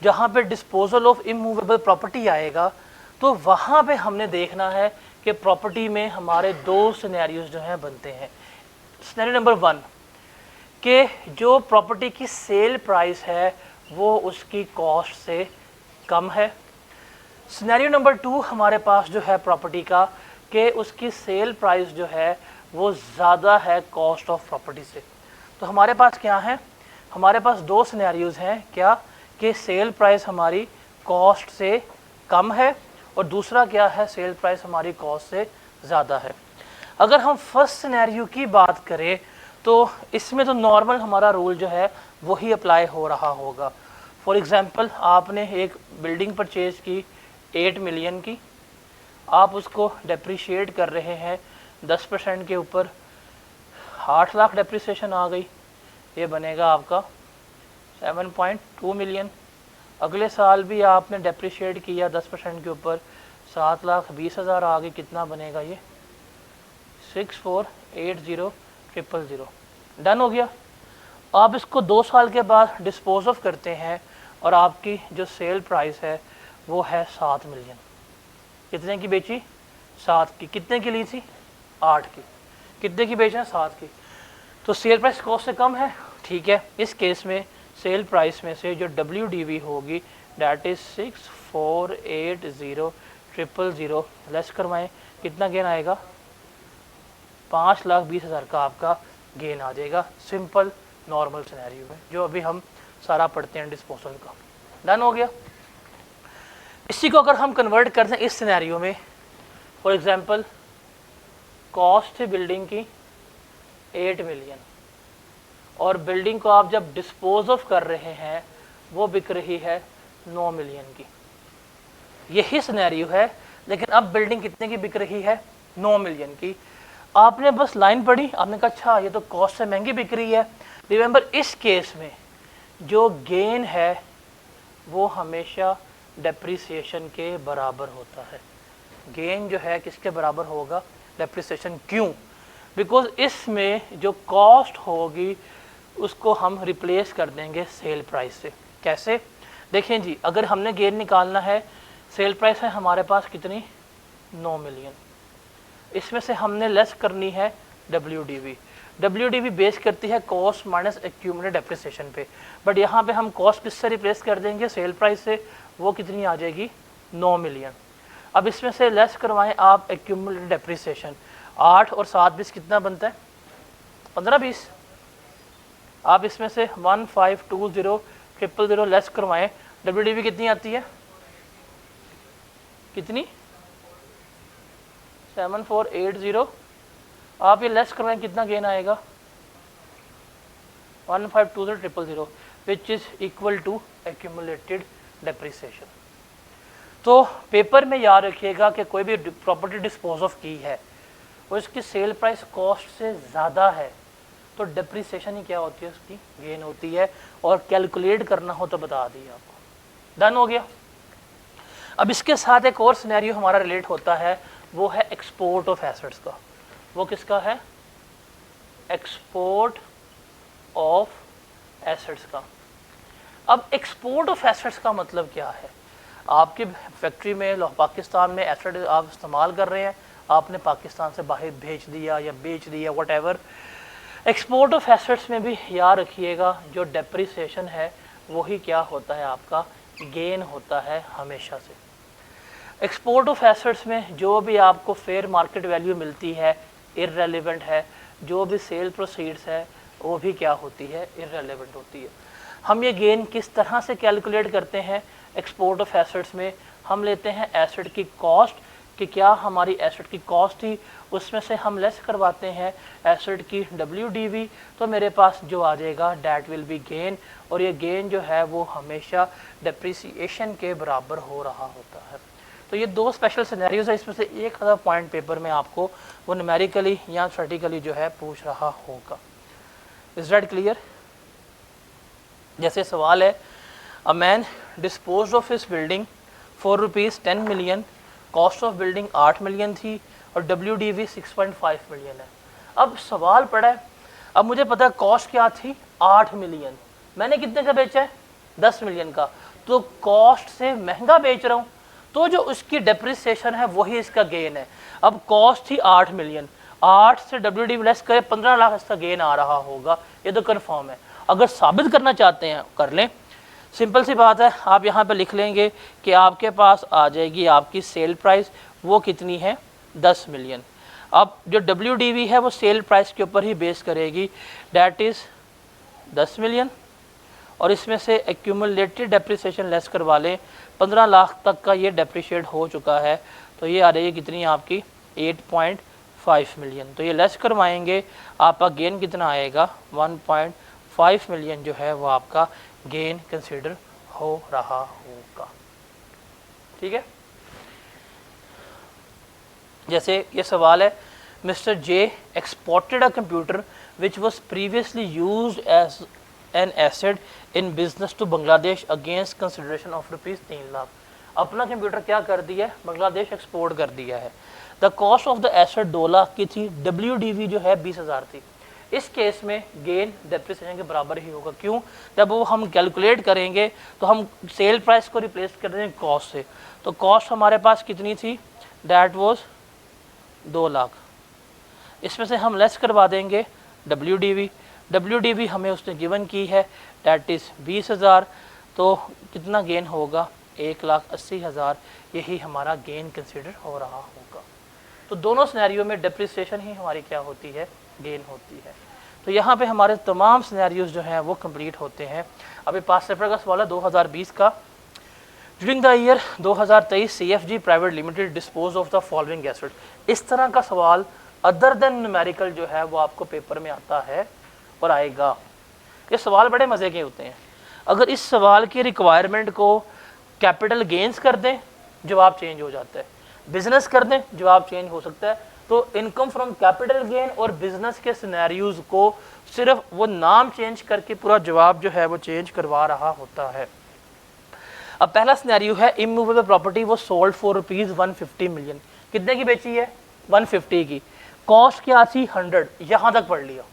जहाँ पे डिस्पोजल ऑफ इमूवेबल प्रॉपर्टी आएगा, तो वहाँ पे हमने देखना है कि प्रॉपर्टी में हमारे दो सिनेरियोज जो हैं बनते हैं। सिनेरियो नंबर 1 कि जो प्रॉपर्टी की सेल प्राइस है वो उसकी कॉस्ट से कम है। सिनेरियो नंबर 2 हमारे पास जो है प्रॉपर्टी का कि उसकी सेल प्राइस जो है वो ज़्यादा है कॉस्ट ऑफ प्रॉपर्टी से। तो हमारे पास क्या है, हमारे पास दो सिनेरियोज हैं, क्या कि सेल प्राइस हमारी कॉस्ट से कम है और दूसरा क्या है, सेल प्राइस हमारी कॉस्ट से ज़्यादा है। अगर हम फर्स्ट सिनेरियो की बात करें तो इसमें तो नॉर्मल हमारा रूल जो है वही अप्लाई हो रहा होगा। फॉर एग्ज़ाम्पल आपने एक बिल्डिंग परचेज की 8 मिलियन की, आप उसको डेप्रिशिएट कर रहे हैं 10% के ऊपर, 8 लाख डेप्रिसिएशन आ गई, ये बनेगा आपका 7.2 मिलियन। अगले साल भी आपने डेप्रिशिएट किया 10% के ऊपर, 7,20,000 आ गई, कितना बनेगा ये 6,480,000। डन हो गया। आप इसको 2 साल के बाद डिस्पोज ऑफ करते हैं और आपकी जो सेल प्राइस है वो है 7 मिलियन। कितने की बेची? 7 की। कितने की ली थी? 8 की। कितने की बेचा? 7 की। तो सेल प्राइस कॉस्ट से कम है, ठीक है। इस केस में सेल प्राइस में से जो WDV होगी डैट इज़ 6,480,000 लेस करवाएं, कितना गेन आएगा? 5,20,000 का आपका गेन आ जाएगा। सिंपल नॉर्मल सिनेरियो है जो अभी हम सारा पढ़ते हैं डिस्पोजल का। डन हो गया। इसी को अगर हम कन्वर्ट कर दें इस सिनेरियो में, फॉर एग्जांपल कॉस्ट थी बिल्डिंग की 8 मिलियन और बिल्डिंग को आप जब डिस्पोज ऑफ कर रहे हैं वो बिक रही है 9 मिलियन की। यही सिनेरियो है, लेकिन अब बिल्डिंग कितने की बिक रही है? 9 मिलियन की। आपने बस लाइन पढ़ी, आपने कहा अच्छा ये तो कॉस्ट से महंगी बिक रही है। रिमेंबर इस केस में जो गेन है वो हमेशा डेप्रिसिएशन के बराबर होता है। गेन जो है किसके बराबर होगा? डेप्रिसिएशन। क्यों? बिकॉज इसमें जो कॉस्ट होगी उसको हम रिप्लेस कर देंगे सेल प्राइस से। कैसे? देखें जी, अगर हमने गेन निकालना है, सेल प्राइस है हमारे पास कितनी? 9 मिलियन। इसमें से हमने लेस करनी है WDV। WDV बेस करती है कॉस्ट माइनस एक्यूमुलेटेड डेप्रिसिएशन पे, बट यहाँ पे हम कॉस्ट किससे रिप्लेस कर देंगे? सेल प्राइस से। वो कितनी आ जाएगी? 9 मिलियन। अब इसमें से लेस करवाएं आप एक्यूमुलेटेड डेप्रिसिएशन, 8 और 7 20 कितना बनता है? 15-20। आप इसमें से 1,520,000 लेस करवाएं, WDV कितनी आती है? कितनी? 7,480। आप ये लेस करवाएं, कितना गेन आएगा? 1,520,000 which is equal to accumulated depreciation. तो पेपर में याद रखिएगा कि कोई भी प्रॉपर्टी डिस्पोज ऑफ की है और इसकी सेल प्राइस कॉस्ट से ज़्यादा है तो डेप्रिसिएशन ही क्या होती है? उसकी गेन होती है। और कैलकुलेट करना हो तो बता दी आपको। डन हो गया। अब इसके साथ एक और सिनेरियो हमारा रिलेट होता है, वो है एक्सपोर्ट ऑफ एसेट्स का। वो किसका है? एक्सपोर्ट ऑफ एसेट्स का। अब एक्सपोर्ट ऑफ एसेट्स का मतलब क्या है? आपकी फैक्ट्री में पाकिस्तान में एसेट आप इस्तेमाल कर रहे हैं, आपने पाकिस्तान से बाहर भेज दिया या बेच दिया, व्हाटएवर। एक्सपोर्ट ऑफ एसेट्स में भी याद रखिएगा जो डेप्रिसिएशन है वही क्या होता है? आपका गेन होता है हमेशा से। एक्सपोर्ट ऑफ एसेट्स में जो भी आपको फेयर मार्केट वैल्यू मिलती है इररेलेवेंट है, जो भी सेल प्रोसीड्स है वो भी क्या होती है? इररेलेवेंट होती है। हम ये गेन किस तरह से कैलकुलेट करते हैं? एक्सपोर्ट ऑफ एसेट्स में हम लेते हैं एसेट की कॉस्ट कि क्या हमारी एसेट की कॉस्ट थी, उसमें से हम लेस करवाते हैं एसेट की WDV, तो मेरे पास जो आ जाएगा डैट विल बी गेन। और ये गेन जो है वो हमेशा डेप्रिसिएशन के बराबर हो रहा होता है। तो ये दो स्पेशल सिनेरियोज है, इसमें से एक आधा पॉइंट पेपर में आपको वो न्यूमेरिकली या स्टैटिकली जो है पूछ रहा होगा। Is that clear? जैसे सवाल है, a man dispose of his building for ₹10 million, cost of building 8 million थी और WDV 6.5 मिलियन है। अब सवाल पड़ा है, अब मुझे पता है कॉस्ट क्या थी? 8 मिलियन। मैंने कितने का बेचा है? 10 मिलियन का। तो कॉस्ट से महंगा बेच रहा हूँ, तो जो उसकी डेप्रिसिएशन है वही इसका गेन है। अब कॉस्ट थी 8 मिलियन, 8 से WDV लेस करे 15 लाख इसका गेन आ रहा होगा, ये तो कन्फर्म है। अगर साबित करना चाहते हैं कर लें, सिंपल सी बात है, आप यहाँ पे लिख लेंगे कि आपके पास आ जाएगी आपकी सेल प्राइस, वो कितनी है 10 मिलियन। अब जो WDV है वो सेल प्राइस के ऊपर ही बेस करेगी, डैट इज़ 10 मिलियन, और इसमें से एक्यूमुलेटेड डेप्रिसिएशन लेस करवा लें, 15 लाख तक का ये डेप्रिशिएट हो चुका है, तो ये आ रही है कितनी आपकी 8.5 मिलियन। तो ये लेस करवाएंगे, आपका गेन कितना आएगा 1.5 मिलियन जो है वो आपका गेन कंसिडर हो रहा होगा। ठीक है, जैसे ये सवाल है, mister J exported a computer which was previously used as an asset in business to Bangladesh against consideration of ₹3 lakh. अपना कंप्यूटर क्या कर दिया है, बांग्लादेश एक्सपोर्ट कर दिया है। The cost of the asset 2 lakh की थी, WDV जो है 20,000 थी। इस केस में गेन डेप्रिसिएशन के बराबर ही होगा। क्यों? जब वो हम कैलकुलेट करेंगे तो हम सेल प्राइस को रिप्लेस कर देंगे कॉस्ट से, तो कॉस्ट हमारे पास कितनी थी, दैट वाज 2 लाख। इसमें से हम लेस करवा देंगे WDV हमें उसने गिवन की है, डैट इज़ 20,000, तो कितना गेन होगा 1,80,000, यही हमारा गेन कंसिडर हो रहा होगा। तो दोनों सिनेरियो में डेप्रिसिएशन ही हमारी क्या होती है, गेन होती है। तो यहाँ पे हमारे तमाम सिनेरियोज जो हैं वो कंप्लीट होते हैं। अभी पास पेपर का सवाल है 2020 का, during the year 2023 CFG private limited dispose of the following asset. इस तरह का सवाल अदर देन न्यूमेरिकल जो है वो आपको पेपर में आता है और आएगा। ये सवाल बड़े मज़े के होते हैं। अगर इस सवाल की रिक्वायरमेंट को कैपिटल गेंस कर दें, जवाब चेंज हो जाता है, बिजनेस कर दें, जवाब चेंज हो सकता है। तो इनकम फ्रॉम कैपिटल गेन और बिजनेस के सिनेरियोज को सिर्फ वो नाम चेंज करके पूरा जवाब जो है वो चेंज करवा रहा होता है। अब पहला सिनेरियो है, इमूवेबल प्रॉपर्टी वो सोल्ड फॉर ₹150 मिलियन। कितने की बेची है, 150 की। कॉस्ट क्या थी 100, यहाँ तक पढ़ लिया।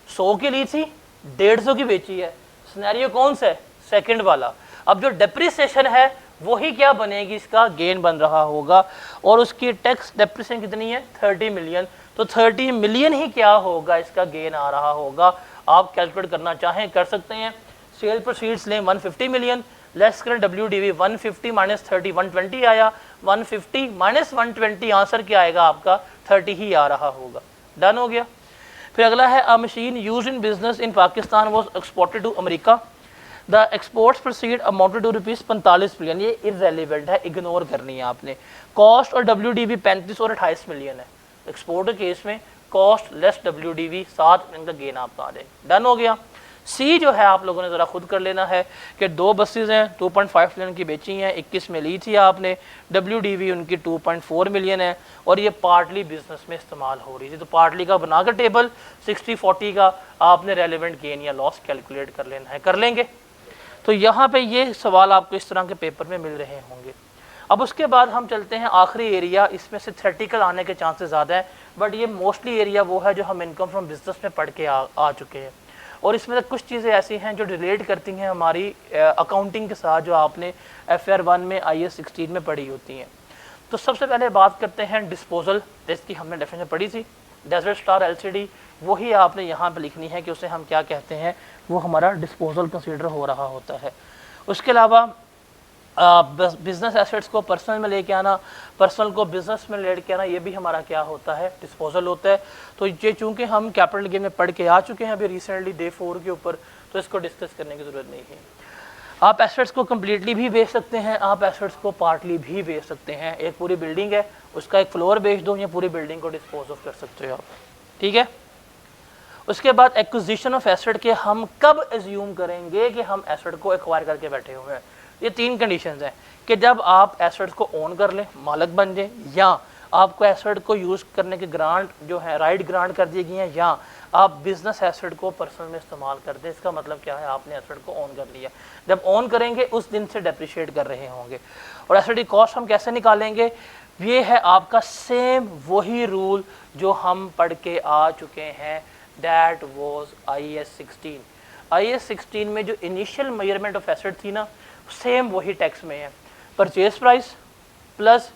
100 की ली थी, 150 की बेची है। सिनेरियो कौन सा है, सेकंड वाला। अब जो डेप्रिसिएशन है वही क्या बनेगी, इसका गेन बन रहा होगा, और उसकी टैक्स डेप्रिसिएशन कितनी है 30 मिलियन, तो 30 मिलियन ही क्या होगा, इसका गेन आ रहा होगा। आप कैलकुलेट करना चाहें कर सकते हैं। सेल प्रोसीड्स लें 150 मिलियन, लेस करें WDV, 150 माइनस 30 120 आया, 150 माइनस 120 आंसर क्या आएगा आपका 30 ही आ रहा होगा। डन हो गया। फिर अगला है, a machine use in business in Pakistan was exported to America, the exports proceed amounted to ₹45 million. ये इररेलेवेंट है, इग्नोर करनी है आपने। कॉस्ट और WDV 35 और 28 मिलियन है। एक्सपोर्ट के केस में कॉस्ट लेस WDV 7 मिलियन का गेन आपका आ जाएगा। डन हो गया। सी जो है आप लोगों ने ज़रा खुद कर लेना है कि 2 बसेज हैं, 2.5 मिलियन की बेची हैं, 21 में ली थी आपने, WDV उनकी 2.4 मिलियन है, और ये पार्टली बिजनेस में इस्तेमाल हो रही थी। तो पार्टली का बनाकर टेबल 60-40 का आपने रेलिवेंट गेन या लॉस कैलकुलेट कर लेना है, कर लेंगे। तो यहाँ पे ये सवाल आपको इस तरह के पेपर में मिल रहे होंगे। अब उसके बाद हम चलते हैं आखिरी एरिया, इसमें से थ्योरेटिकल आने के चांसेस ज़्यादा है, बट ये मोस्टली एरिया वो है जो हम इनकम फ्रॉम बिजनेस में पढ़ के आ चुके हैं। और इसमें से कुछ चीज़ें ऐसी हैं जो रिलेट करती हैं हमारी अकाउंटिंग के साथ, जो आपने FR1 में IAS 16 में पढ़ी होती हैं। तो सबसे पहले बात करते हैं डिस्पोजल, जिसकी हमने डेफिनेशन पढ़ी थी, डेजर्ट स्टार LCD। वही आपने यहाँ पे लिखनी है कि उसे हम क्या कहते हैं, वो हमारा डिस्पोजल कंसीडर हो रहा होता है। उसके अलावा बिजनेस एसेट्स को पर्सनल में लेके आना, पर्सनल को बिजनेस में लेके आना, ये भी हमारा क्या होता है, डिस्पोजल होता है। तो ये चूंकि हम कैपिटल गेन में पढ़ के आ चुके हैं अभी रिसेंटली डे 4 के ऊपर, तो इसको डिस्कस करने की ज़रूरत नहीं है। आप एसेट्स को कम्प्लीटली भी बेच सकते हैं, आप एसेट्स को पार्टली भी बेच सकते हैं। एक पूरी बिल्डिंग है, उसका एक फ्लोर बेच दो, या पूरी बिल्डिंग को डिस्पोज ऑफ कर सकते हो आप। ठीक है। उसके बाद एक्विजिशन ऑफ एसेट के हम कब एज्यूम करेंगे कि हम एसेट को एक्वायर करके बैठे हुए हैं। ये 3 कंडीशंस हैं कि जब आप एसेट को ओन कर लें, मालिक बन जाए, या आपको एसेट को यूज़ करने के ग्रांट जो है राइट ग्रांट कर दी गई हैं, या आप बिजनेस एसेट को पर्सनल में इस्तेमाल कर दें। इसका मतलब क्या है, आपने एसेट को ओन कर लिया। जब ओन करेंगे उस दिन से डेप्रिशिएट कर रहे होंगे। और एसेट की कॉस्ट हम कैसे निकालेंगे, ये है आपका सेम वही रूल जो हम पढ़ के आ चुके हैं, दैट वाज IAS 16। IAS 16 में जो इनिशियल मेजरमेंट ऑफ एसेट थी ना, सेम वही टैक्स में है। Purchase price plus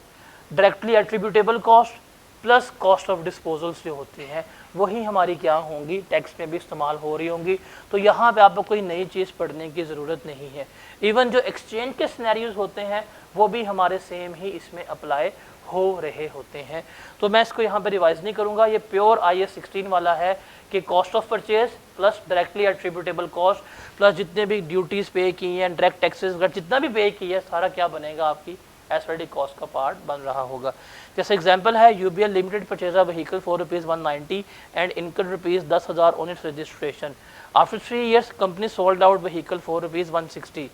directly attributable cost plus cost of disposals जो होती हैं वही हमारी क्या होंगी, टैक्स में भी इस्तेमाल हो रही होंगी। तो यहाँ पे आपको कोई नई चीज़ पढ़ने की ज़रूरत नहीं है। इवन जो एक्सचेंज के सिनेरियोज होते हैं वो भी हमारे सेम ही इसमें अप्लाई हो रहे होते हैं। तो मैं इसको यहाँ पे रिवाइज नहीं करूँगा, ये प्योर IAS 16 वाला है कि cost of purchase plus directly attributable cost plus जितने भी ड्यूटीज़ पे की हैं, डायरेक्ट टैक्सेस जितना भी पे की है, सारा क्या बनेगा आपकी एसआरडी कॉस्ट का पार्ट बन रहा होगा। जैसे एग्जांपल है UBL limited purchase a vehicle for ₹190 and income ₹10,000 on it's registration. After 3 years company sold out vehicle for ₹160।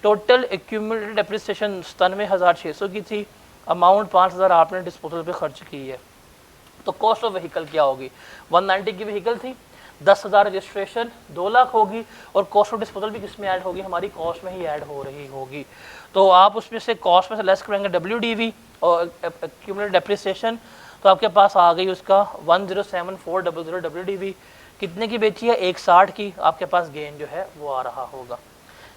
Total accumulated depreciation 97,600 की थी, अमाउंट 5,000 आपने डिस्पोजल पे खर्च की है। तो कॉस्ट ऑफ व्हीकल क्या होगी, 190 की व्हीकल थी, 10,000 रजिस्ट्रेशन 2 लाख होगी, और कॉस्ट ऑफ डिस्पोजल भी किस में ऐड होगी, हमारी कॉस्ट में ही ऐड हो रही होगी। तो आप उसमें से कॉस्ट में से लेस करेंगे WDV और एक्यूमुलेटेड डेप्रिसिएशन, तो आपके पास आ गई उसका 107400 WDV। कितने की बेची है, 160 की, आपके पास गेन जो है वो आ रहा होगा।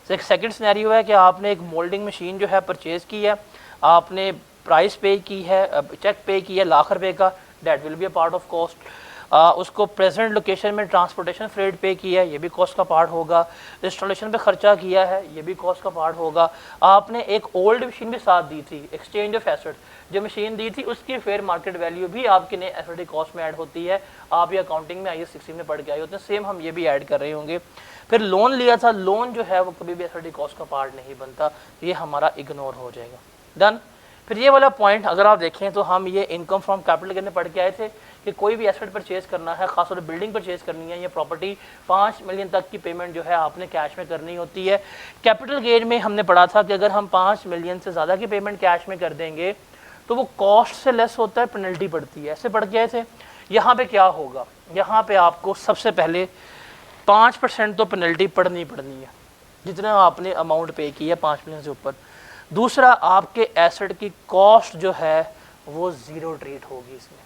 तो एक सेकंड सिनेरियो है कि आपने एक मोल्डिंग मशीन जो है परचेज़ की है, आपने प्राइस पे की है, चेक पे किया ₹1,00,000 का, that will be a part of cost. उसको प्रेजेंट लोकेशन में ट्रांसपोर्टेशन फ्रेट पे किया है, ये भी कॉस्ट का पार्ट होगा। इंस्टॉलेशन पे खर्चा किया है, ये भी कॉस्ट का पार्ट होगा। आपने एक ओल्ड मशीन भी साथ दी थी, एक्सचेंज ऑफ एसेट, जो मशीन दी थी उसकी फेयर मार्केट वैल्यू भी आपके नए एसआरडी कॉस्ट में ऐड होती है। आप ये अकाउंटिंग में IAS 16 में पढ़ के आए होते हैं, सेम हम ये भी ऐड कर रहे होंगे। फिर लोन लिया था, लोन जो है वो कभी भी एसआरडी कॉस्ट का पार्ट नहीं बनता, ये हमारा इग्नोर हो जाएगा। डन। फिर ये वाला पॉइंट अगर आप देखें तो हम ये इनकम फ्रॉम कैपिटल गेन में पढ़ के आए थे कि कोई भी एसेट परचेज करना है, खासतौर पर बिल्डिंग परचेज करनी है या प्रॉपर्टी, 5 मिलियन तक की पेमेंट जो है आपने कैश में करनी होती है। कैपिटल गेन में हमने पढ़ा था कि अगर हम 5 मिलियन से ज़्यादा की पेमेंट कैश में कर देंगे तो वो कॉस्ट से लेस होता है, पेनल्टी पड़ती है, ऐसे पढ़ के आए थे। यहाँ पे क्या होगा, यहाँ पे आपको सबसे पहले 5% तो पेनल्टी पड़नी है, जितना आपने अमाउंट पे की है 5 मिलियन से ऊपर। दूसरा, आपके एसेट की कॉस्ट जो है वो ज़ीरो ट्रीट होगी इसमें।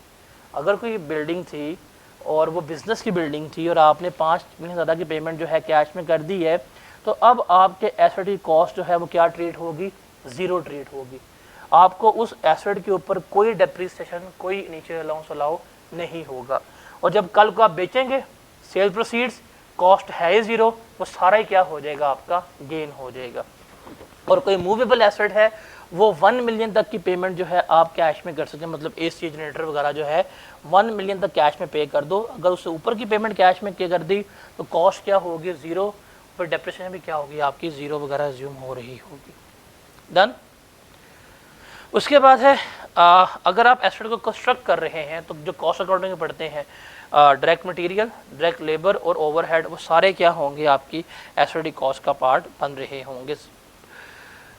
अगर कोई बिल्डिंग थी और वो बिज़नेस की बिल्डिंग थी और आपने 5 मिलियन ज़्यादा की पेमेंट जो है कैश में कर दी है, तो अब आपके एसेट की कॉस्ट जो है वो क्या ट्रीट होगी, ज़ीरो ट्रीट होगी। आपको उस एसेट के ऊपर कोई डेप्रिसिएशन, कोई नीचे अलाउंस अलाउ नहीं होगा। और जब कल को आप बेचेंगे, सेल प्रोसीड्स, कॉस्ट है ज़ीरो, वो सारा ही क्या हो जाएगा, आपका गेन हो जाएगा। और कोई मूवेबल एसेट है, वो 1 मिलियन तक की पेमेंट जो है आप कैश में कर सकते हैं, मतलब AC जनरेटर वगैरह जो है 1 मिलियन तक कैश में पे कर दो। अगर उससे ऊपर की पेमेंट कैश में कर दी तो कॉस्ट क्या होगी, ज़ीरो, पर डेप्रिसिएशन भी क्या होगी आपकी, ज़ीरो वगैरह ज्यूम हो रही होगी। डन। उसके बाद है अगर आप एसेट को कंस्ट्रक्ट कर रहे हैं तो जो कॉस्ट अकाउंटिंग में पढ़ते हैं, डायरेक्ट मटेरियल, डायरेक्ट लेबर और ओवरहेड, वो सारे क्या होंगे आपकी एसआरडी कॉस्ट का पार्ट बन रहे होंगे।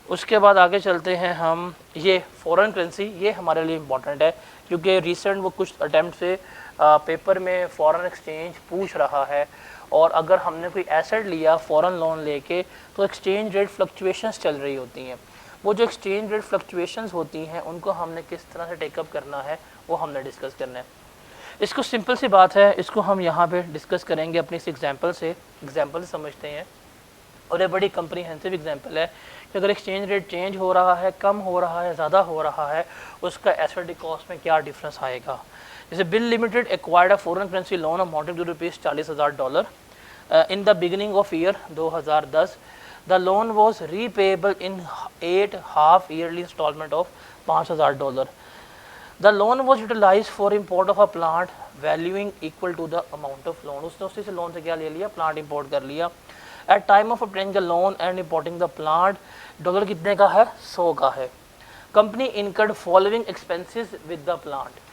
उसके बाद आगे चलते हैं हम, ये फॉरेन करेंसी, ये हमारे लिए इम्पॉर्टेंट है क्योंकि रिसेंट वो कुछ अटैम्प्ट से पेपर में फॉरेन एक्सचेंज पूछ रहा है, और अगर हमने कोई एसेट लिया फ़ॉरेन लोन लेके तो एक्सचेंज रेट फ्लक्चुएशंस चल रही होती हैं। वो जो एक्सचेंज रेट फ्लक्चुएशंस होती हैं उनको हमने किस तरह से टेकअप करना है वो हमने डिस्कस करना है। इसको सिंपल सी बात है, इसको हम यहाँ पे डिस्कस करेंगे अपनी इस एग्जांपल से समझते हैं। और ये बड़ी कम्प्रीहेंसिव एग्जांपल है कि अगर एक्सचेंज रेट चेंज हो रहा है, कम हो रहा है, ज़्यादा हो रहा है, उसका एसआरडी कॉस्ट में क्या डिफरेंस आएगा। जैसे Bill limited acquired a foreign currency loan amounting to $40,000 in the beginning of year 2010. The loan was repayable in 8 half yearly installment of $5,000. The loan was utilized for import of a plant valuing equal to the amount of loan. उसने उसी से loan से क्या ले लिया, plant import कर लिया। At time of obtaining the loan and importing the plant, dollar कितने का है, 100 का है। Company incurred following expenses with the plant.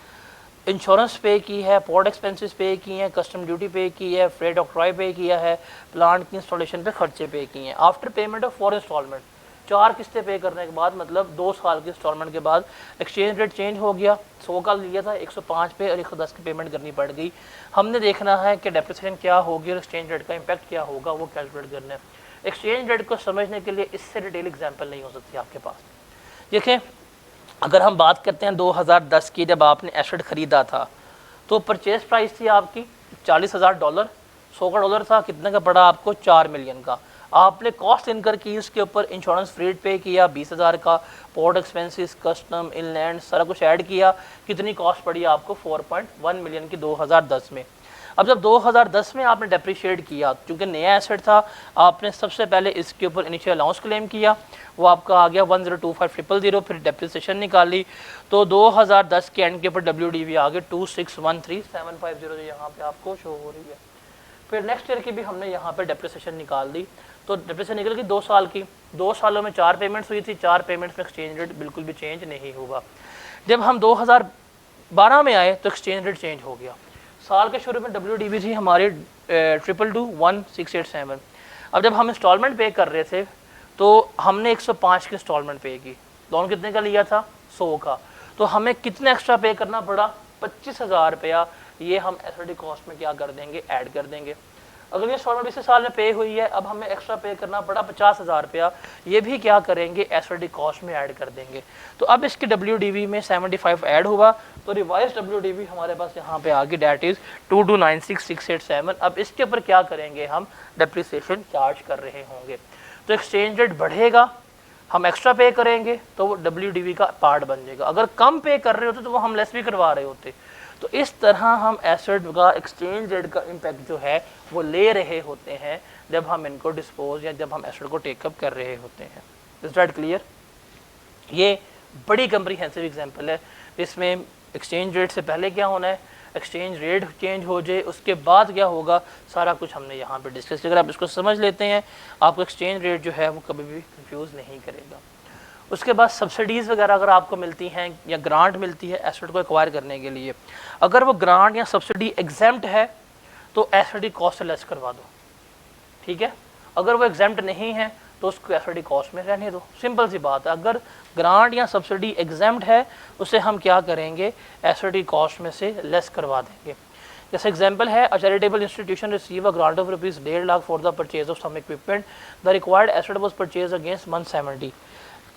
Insurance पे की है, पोर्ट एक्सपेंसेस पे की हैं, कस्टम ड्यूटी पे की है, फ्रेट ऑक्ट्रॉय पे किया है, प्लांट की इंस्टॉलेशन पे खर्चे पे किए हैं। आफ्टर पेमेंट ऑफ 4 इंस्टॉलमेंट, 4 किस्तें पे करने के बाद, मतलब 2 साल की इंस्टॉलमेंट के बाद एक्सचेंज रेट चेंज हो गया, 100 का लिया था 105 पे और 110 की पेमेंट करनी पड़ गई। हमने देखना है कि डेप्रिसिएशन क्या होगी और एक्सचेंज रेट का इम्पैक्ट क्या होगा, वो कैलकुलेट करना है। एक्सचेंज रेट को समझने के लिए इससे डिटेल एग्जाम्पल नहीं हो सकती आपके पास। देखें, अगर हम बात करते हैं 2010 की, जब आपने एसेट ख़रीदा था तो परचेज प्राइस थी आपकी $40,000, 100 का डॉलर था, कितने का पड़ा आपको, 4 मिलियन का। आपने कॉस्ट इनकर की, उसके ऊपर इंश्योरेंस फ्रीड पे किया 20,000 का, पोर्ट एक्सपेंसेस, कस्टम, इनलैंड सारा कुछ ऐड किया, कितनी कॉस्ट पड़ी आपको 4.1 मिलियन की 2010 में। अब जब 2010 में आपने डेप्रिशिएट किया, क्योंकि नया एसेट था, आपने सबसे पहले इसके ऊपर इनिशियल अलाउंस क्लेम किया, वो आपका आ गया 1025,000, फिर डेप्रिसिएशन निकाली, तो 2010 के एंड के ऊपर WDV आ गए 2613,750 जो यहाँ पे आपको शो हो रही है। फिर नेक्स्ट ईयर की भी हमने यहाँ पे डेप्रिसिएशन निकाल दी, तो डेप्रिसिएशन निकल गई 2 साल की, 2 सालों में 4 पेमेंट्स हुई थी, 4 पेमेंट्स में एक्सचेंज रेट बिल्कुल भी चेंज नहीं हुआ। जब हम 2012 में आए तो एक्सचेंज रेट चेंज हो गया। साल के शुरू में WDV थी हमारी 2221687। अब जब हम इंस्टॉलमेंट पे कर रहे थे तो हमने 105 की इंस्टॉलमेंट पे की, लोन कितने का लिया था 100 का, तो हमें कितना एक्स्ट्रा पे करना पड़ा 25,000 रुपया, ये हम एसओडी कॉस्ट में क्या कर देंगे, ऐड कर देंगे। अगर ये इंस्टॉलमेंट 20 साल में पे हुई है, अब हमें एक्स्ट्रा पे करना पड़ा 50,000 रुपया, ये भी क्या करेंगे एसओडी कॉस्ट में ऐड कर देंगे। तो अब इसकी WDV में 75 ऐड हुआ, तो रिवाइज WDV हमारे पास यहाँ पे आ गई, डेट इज 2296687। अब इसके ऊपर क्या करेंगे, हम डेप्रिसिएशन चार्ज कर रहे होंगे, तो एक्सचेंज रेट बढ़ेगा, हम एक्स्ट्रा पे करेंगे तो वो WDV का पार्ट बन जाएगा। अगर कम पे कर रहे होते तो वो हम लेस भी करवा रहे होते। तो इस तरह हम एसेट का एक्सचेंज रेट का इम्पैक्ट जो है वो ले रहे होते हैं जब हम इनको डिस्पोज या जब हम एसेट को टेकअप कर रहे होते हैं। Is that clear? ये बड़ी कम्प्रीहेंसिव एग्जांपल है जिसमें एक्सचेंज रेट से पहले क्या होना है, एक्सचेंज रेट चेंज हो जाए, उसके बाद क्या होगा, सारा कुछ हमने यहाँ पे डिस्कस किया। अगर आप इसको समझ लेते हैं, आपको एक्सचेंज रेट जो है वो कभी भी कंफ्यूज नहीं करेगा। उसके बाद सब्सिडीज़ वगैरह अगर आपको मिलती हैं या ग्रांट मिलती है एसेट को एक्वायर करने के लिए, अगर वो ग्रांट या सब्सिडी एग्जेम्प्ट है तो एसओडी कॉस्ट से लेस करवा दो, ठीक है। अगर वो एग्जेम्प्ट नहीं है तो उसको एसओडी कॉस्ट में रहने दो, सिंपल सी बात है। अगर ग्रांट या सब्सिडी एग्जेम्प्ट है उसे हम क्या करेंगे, एसओडी कॉस्ट में से लेस करवा देंगे। जैसे एग्जाम्पल है, a charitable institution receive a grant of ₹1.5 lakh for the purchase of some equipment, the required asset was purchase against 170।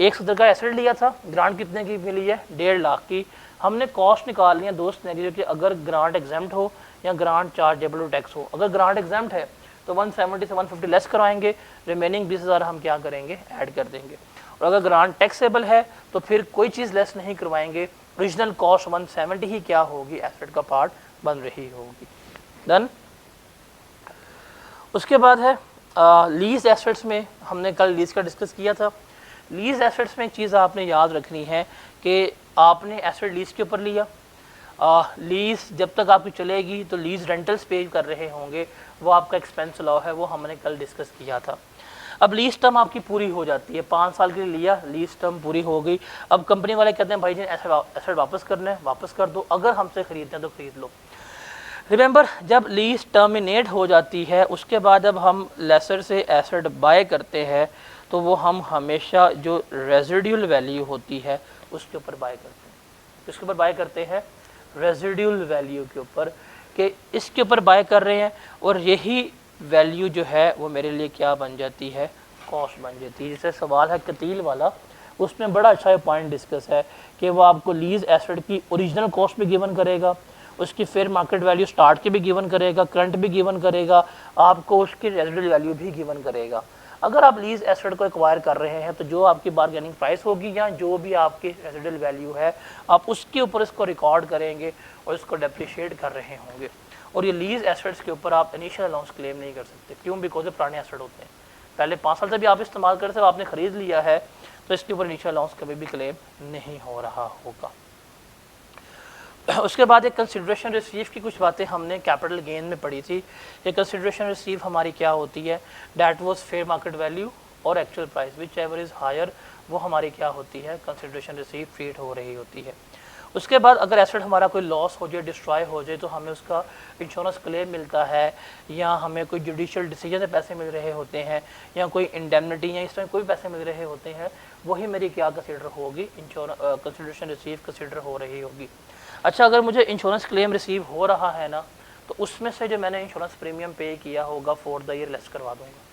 170 का एसेट लिया था, ग्रांट कितने की मिली है 1.5 लाख की। हमने कॉस्ट निकाल लिया दोस्त ने कि अगर ग्रांट एग्जाम्प्ट हो या ग्रांट चार्जेबल टू टैक्स हो। अगर ग्रांट एग्जाम्प्ट है तो 170 से 150 लेस करवाएंगे, रिमेनिंग 20,000 हम क्या करेंगे, ऐड कर देंगे। और अगर ग्रांट टैक्सेबल है तो फिर कोई चीज़ लेस नहीं करवाएंगे, ओरिजिनल कॉस्ट 170 ही क्या होगी, एसेट का पार्ट बन रही होगी। डन। उसके बाद है लीज एसेट्स में, हमने कल लीज का डिस्कस किया था। लीज एसेट्स में एक चीज़ आपने याद रखनी है कि आपने एसेट लीज के ऊपर लिया, लीज जब तक आपकी चलेगी तो लीज रेंटल्स पे कर रहे होंगे, वो आपका एक्सपेंस लॉ है, वो हमने कल डिस्कस किया था। अब लीज टर्म आपकी पूरी हो जाती है, 5 साल के लिए लिया, लीज टर्म पूरी हो गई। अब कंपनी वाले कहते हैं भाई जी एसेट वापस करना है, वापस कर दो, अगर हमसे खरीदते हैं तो खरीद लो। रिमेंबर, जब लीज टर्मिनेट हो जाती है उसके बाद जब हम लेसर से एसेट बाय करते हैं तो वो हम हमेशा जो रेजिडुअल वैल्यू होती है उसके ऊपर बाय करते हैं। किसके ऊपर बाय करते हैं, रेजिडुअल वैल्यू के ऊपर, कि इसके ऊपर बाय कर रहे हैं और यही वैल्यू जो है वो मेरे लिए क्या बन जाती है, कॉस्ट बन जाती है। जैसे सवाल है कतील वाला, उसमें बड़ा अच्छा पॉइंट डिस्कस है कि वो आपको लीज एसेट की ओरिजिनल कॉस्ट भी गिवन करेगा, उसकी फेयर मार्केट वैल्यू स्टार्ट की भी गिवन करेगा, करंट भी गिवन करेगा, आपको उसकी रेजिडुअल वैल्यू भी गिवन करेगा। अगर आप लीज एसेट को एक्वायर कर रहे हैं तो जो आपकी बार्गेनिंग प्राइस होगी या जो भी आपकी रेजिडुअल वैल्यू है आप उसके ऊपर इसको रिकॉर्ड करेंगे और इसको डेप्रिशिएट कर रहे होंगे। और ये लीज एसेट्स के ऊपर आप इनिशियल अलाउंस क्लेम नहीं कर सकते, क्यों, बिकॉज ये पुराने एसेट होते हैं, पहले 5 साल से भी आप इस्तेमाल करते हो, आपने खरीद लिया है तो इसके ऊपर इनिशियल अलाउंस कभी भी क्लेम नहीं हो रहा होगा। उसके बाद एक कंसिडरेशन रिसीव की कुछ बातें हमने कैपिटल गेन में पढ़ी थी। ये कंसिडरेशन रिसीव हमारी क्या होती है, that was fair market value और actual price whichever is higher, वो हमारी क्या होती है, कंसिडरेशन रिसीव ट्रीट हो रही होती है। उसके बाद अगर एसेट हमारा कोई लॉस हो जाए, डिस्ट्रॉय हो जाए, तो हमें उसका इंश्योरेंस क्लेम मिलता है या हमें कोई जुडिशियल डिसीजन से पैसे मिल रहे होते हैं या कोई इंडेमनिटी या इस तरह कोई पैसे मिल रहे होते हैं, वही मेरी क्या कंसिडर होगी, कंसिडरेशन रिसीव कंसिडर हो रही होगी। अच्छा, अगर मुझे इंश्योरेंस क्लेम रिसीव हो रहा है ना, तो उसमें से जो मैंने इंश्योरेंस प्रीमियम पे किया होगा फॉर द ईयर लेस करवा दूंगा।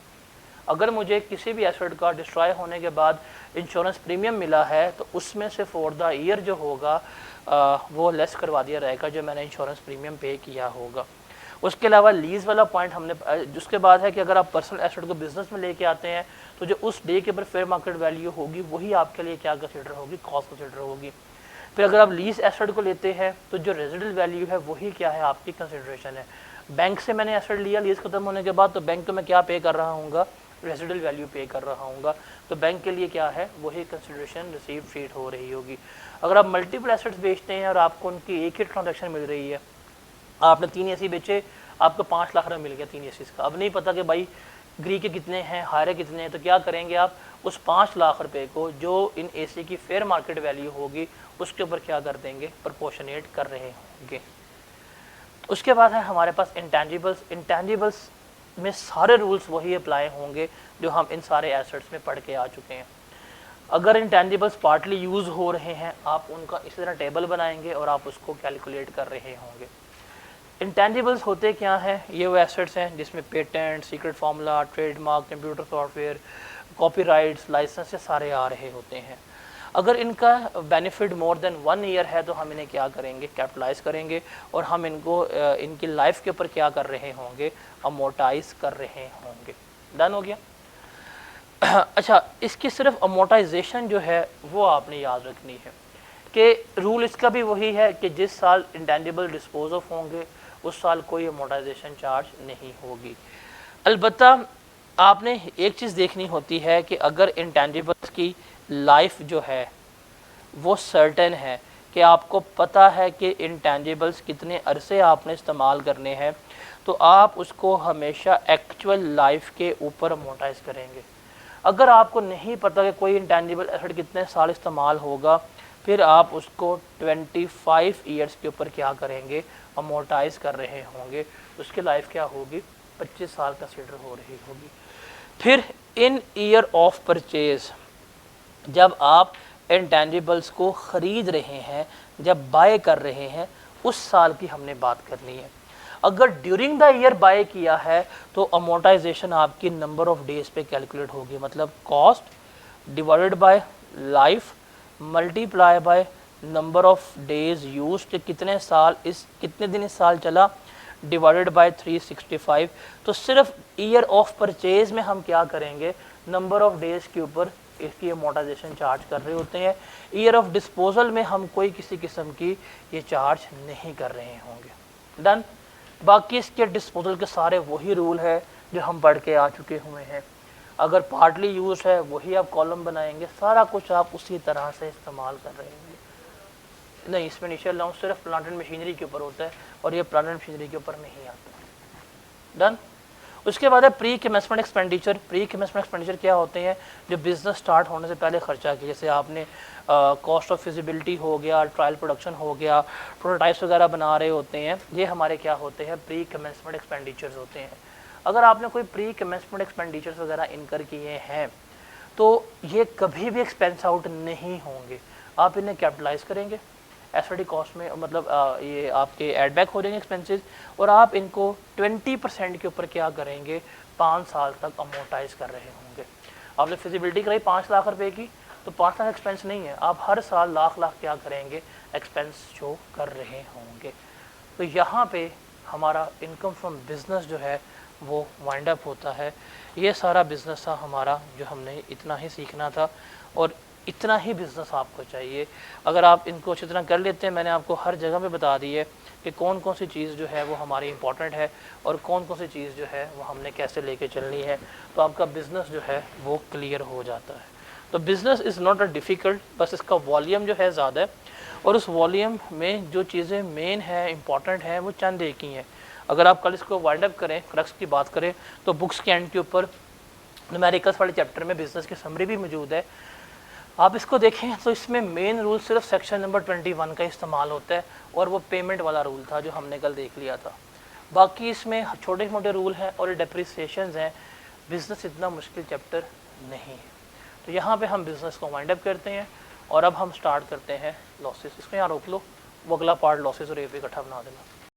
अगर मुझे किसी भी एसेट का डिस्ट्रॉय होने के बाद इंश्योरेंस प्रीमियम मिला है तो उसमें से फॉर द ईयर जो होगा वो लेस करवा दिया रहेगा जो मैंने इंश्योरेंस प्रीमियम पे किया होगा। उसके अलावा लीज वाला पॉइंट हमने, उसके बाद है कि अगर आप पर्सनल एसेट को बिजनेस में लेके आते हैं तो जो उस डे के ऊपर फेयर मार्केट वैल्यू होगी वही आपके लिए क्या कंसिडर होगी, कॉस्ट कंसिडर होगी। फिर अगर आप लीज एसेट को लेते हैं तो जो रेजिडल वैल्यू है वही क्या है, आपकी कंसिडरेशन है। बैंक से मैंने एसेट लिया लीज खत्म होने के बाद, तो बैंक को मैं क्या पे कर रहा हूँ, रेजिडल वैल्यू पे कर रहा हूँ, तो बैंक के लिए क्या है, वही कंसिडरेशन रिसीव शीट हो रही होगी। अगर आप मल्टीपल एसेट्स बेचते हैं और आपको उनकी एक ही ट्रांजेक्शन मिल रही है, आपने 3 एसी बेचे, आपको 5 लाख रुपये मिल गया 3 एसी का, अब नहीं पता कि भाई ग्री के कितने हैं, हायरे कितने हैं, तो क्या करेंगे आप उस 5 लाख रुपए को जो इन एसी की फेयर मार्केट वैल्यू होगी उसके ऊपर क्या कर देंगे, प्रोपोर्शनेट कर रहे होंगे। उसके बाद है हमारे पास इंटेंजिबल्स। इंटेंजिबल्स में सारे रूल्स वही अप्लाई होंगे जो हम इन सारे एसेट्स में पढ़ के आ चुके हैं। अगर इंटेंजिबल्स पार्टली यूज़ हो रहे हैं, आप उनका इसी तरह टेबल बनाएंगे और आप उसको कैलकुलेट कर रहे होंगे। इंटेंजिबल्स होते क्या हैं, ये वो एसेट्स हैं जिसमें patent, secret formula, trademark, computer software, copyrights, licence, ये सारे आ रहे होते हैं। अगर इनका बेनिफिट मोर देन 1 ईयर है तो हम इन्हें क्या करेंगे, कैपिटलाइज करेंगे और हम इनको इनकी लाइफ के ऊपर क्या कर रहे होंगे, अमोर्टाइज कर रहे होंगे। डन हो गया। अच्छा, इसकी सिर्फ अमोर्टाइजेशन जो है वो आपने याद रखनी है कि रूल इसका भी वही है कि जिस साल इंटेंजिबल डिस्पोज ऑफ होंगे उस साल कोई अमोर्टाइजेशन चार्ज नहीं होगी। अलबत्ता आपने एक चीज़ देखनी होती है कि अगर इंटेंजिबल्स की लाइफ जो है वो सर्टेन है कि आपको पता है कि इंटेंजिबल्स कितने अरसे आपने इस्तेमाल करने हैं, तो आप उसको हमेशा एक्चुअल लाइफ के ऊपर अमोर्टाइज करेंगे। अगर आपको नहीं पता कि कोई इंटेंजिबल एसेट कितने साल इस्तेमाल होगा, फिर आप उसको 25 ईयर्स के ऊपर क्या करेंगे, अमोर्टाइज कर रहे होंगे। उसकी लाइफ क्या होगी, 25 साल कंसीडर हो रही होगी। फिर इन ईयर ऑफ परचेज, जब आप इंटेंजिबल्स को ख़रीद रहे हैं, जब बाय कर रहे हैं, उस साल की हमने बात करनी है। अगर ड्यूरिंग द ईयर बाय किया है तो अमोर्टाइजेशन आपकी नंबर ऑफ डेज पे कैलकुलेट होगी, मतलब cost divided by life multiply by number of days use, कितने साल इस कितने दिन इस साल चला, डिवाइडेड बाय 365। तो सिर्फ ईयर ऑफ परचेज में हम क्या करेंगे, नंबर ऑफ डेज के ऊपर इसकी अमोर्टाइजेशन चार्ज कर रहे होते हैं। ईयर ऑफ डिस्पोजल में हम कोई किसी किस्म की ये चार्ज नहीं कर रहे होंगे। डन। बाकी इसके डिस्पोजल के सारे वही रूल है जो हम पढ़ के आ चुके हुए हैं। अगर पार्टली यूज है वही आप कॉलम बनाएंगे, सारा कुछ आप उसी तरह से इस्तेमाल कर रहे होंगे। नहीं, इसमें इनिशियल अलाउंस सिर्फ प्लांट एंड मशीनरी के ऊपर होता है और ये प्लांट एंड मशीनरी के ऊपर नहीं आता। डन। उसके बाद है pre commencement expenditure. Pre commencement expenditure क्या होते हैं, जो बिजनेस स्टार्ट होने से पहले खर्चा किया, जैसे आपने कॉस्ट ऑफ फिजिबिलिटी हो गया, ट्रायल प्रोडक्शन हो गया, प्रोटोटाइप्स वगैरह बना रहे होते हैं, ये हमारे क्या होते हैं, प्री कमेंसमेंट एक्सपेंडिचर्स होते हैं। अगर आपने कोई प्री कमेंसमेंट एक्सपेंडिचर्स वगैरह इनकर किए हैं तो ये कभी भी एक्सपेंस आउट नहीं होंगे, आप इन्हें कैपिटलाइज करेंगे एसडी कॉस्ट में, मतलब ये आपके एडबैक हो जाएंगे एक्सपेंसेस, और आप इनको 20% के ऊपर क्या करेंगे, 5 साल तक अमोर्टाइज कर रहे होंगे। आपने फिजिबिलिटी कराई 5 लाख रुपए की, तो 5 लाख एक्सपेंस नहीं है, आप हर साल लाख क्या करेंगे, एक्सपेंस शो कर रहे होंगे। तो यहाँ पे हमारा इनकम फ्रॉम बिजनेस जो है वो वाइंड अप होता है। ये सारा बिजनेस था हमारा जो हमने इतना ही सीखना था, और इतना ही बिज़नेस आपको चाहिए। अगर आप इनको अच्छी तरह कर लेते हैं, मैंने आपको हर जगह पे बता दी है कि कौन कौन सी चीज़ जो है वो हमारी इंपॉर्टेंट है और कौन कौन सी चीज़ जो है वो हमने कैसे लेके चलनी है, तो आपका बिज़नेस जो है वो क्लियर हो जाता है। तो business is not a difficult, बस इसका वॉल्यूम जो है ज़्यादा है, और उस वॉल्यूम में जो चीज़ें मेन है, इंपॉर्टेंट हैं, वो चंद एक ही हैं। अगर आप कल इसको वाइंड अप करें, क्रक्स की बात करें, तो बुक्स के एंड के ऊपर न्यूमेरिकल्स वाले चैप्टर में बिज़नेस की समरी भी मौजूद है, आप इसको देखें तो इसमें मेन रूल सिर्फ सेक्शन नंबर 21 का इस्तेमाल होता है, और वो पेमेंट वाला रूल था जो हमने कल देख लिया था। बाकी इसमें छोटे मोटे रूल हैं और डेप्रिसिएशंस हैं। बिज़नेस इतना मुश्किल चैप्टर नहीं है। तो यहाँ पे हम बिज़नेस को वाइंड अप करते हैं, और अब हम स्टार्ट करते हैं लॉसेस। इसको यहाँ रोक लो, वो अगला पार्ट लॉसेस और ए पे इकट्ठा बना देना।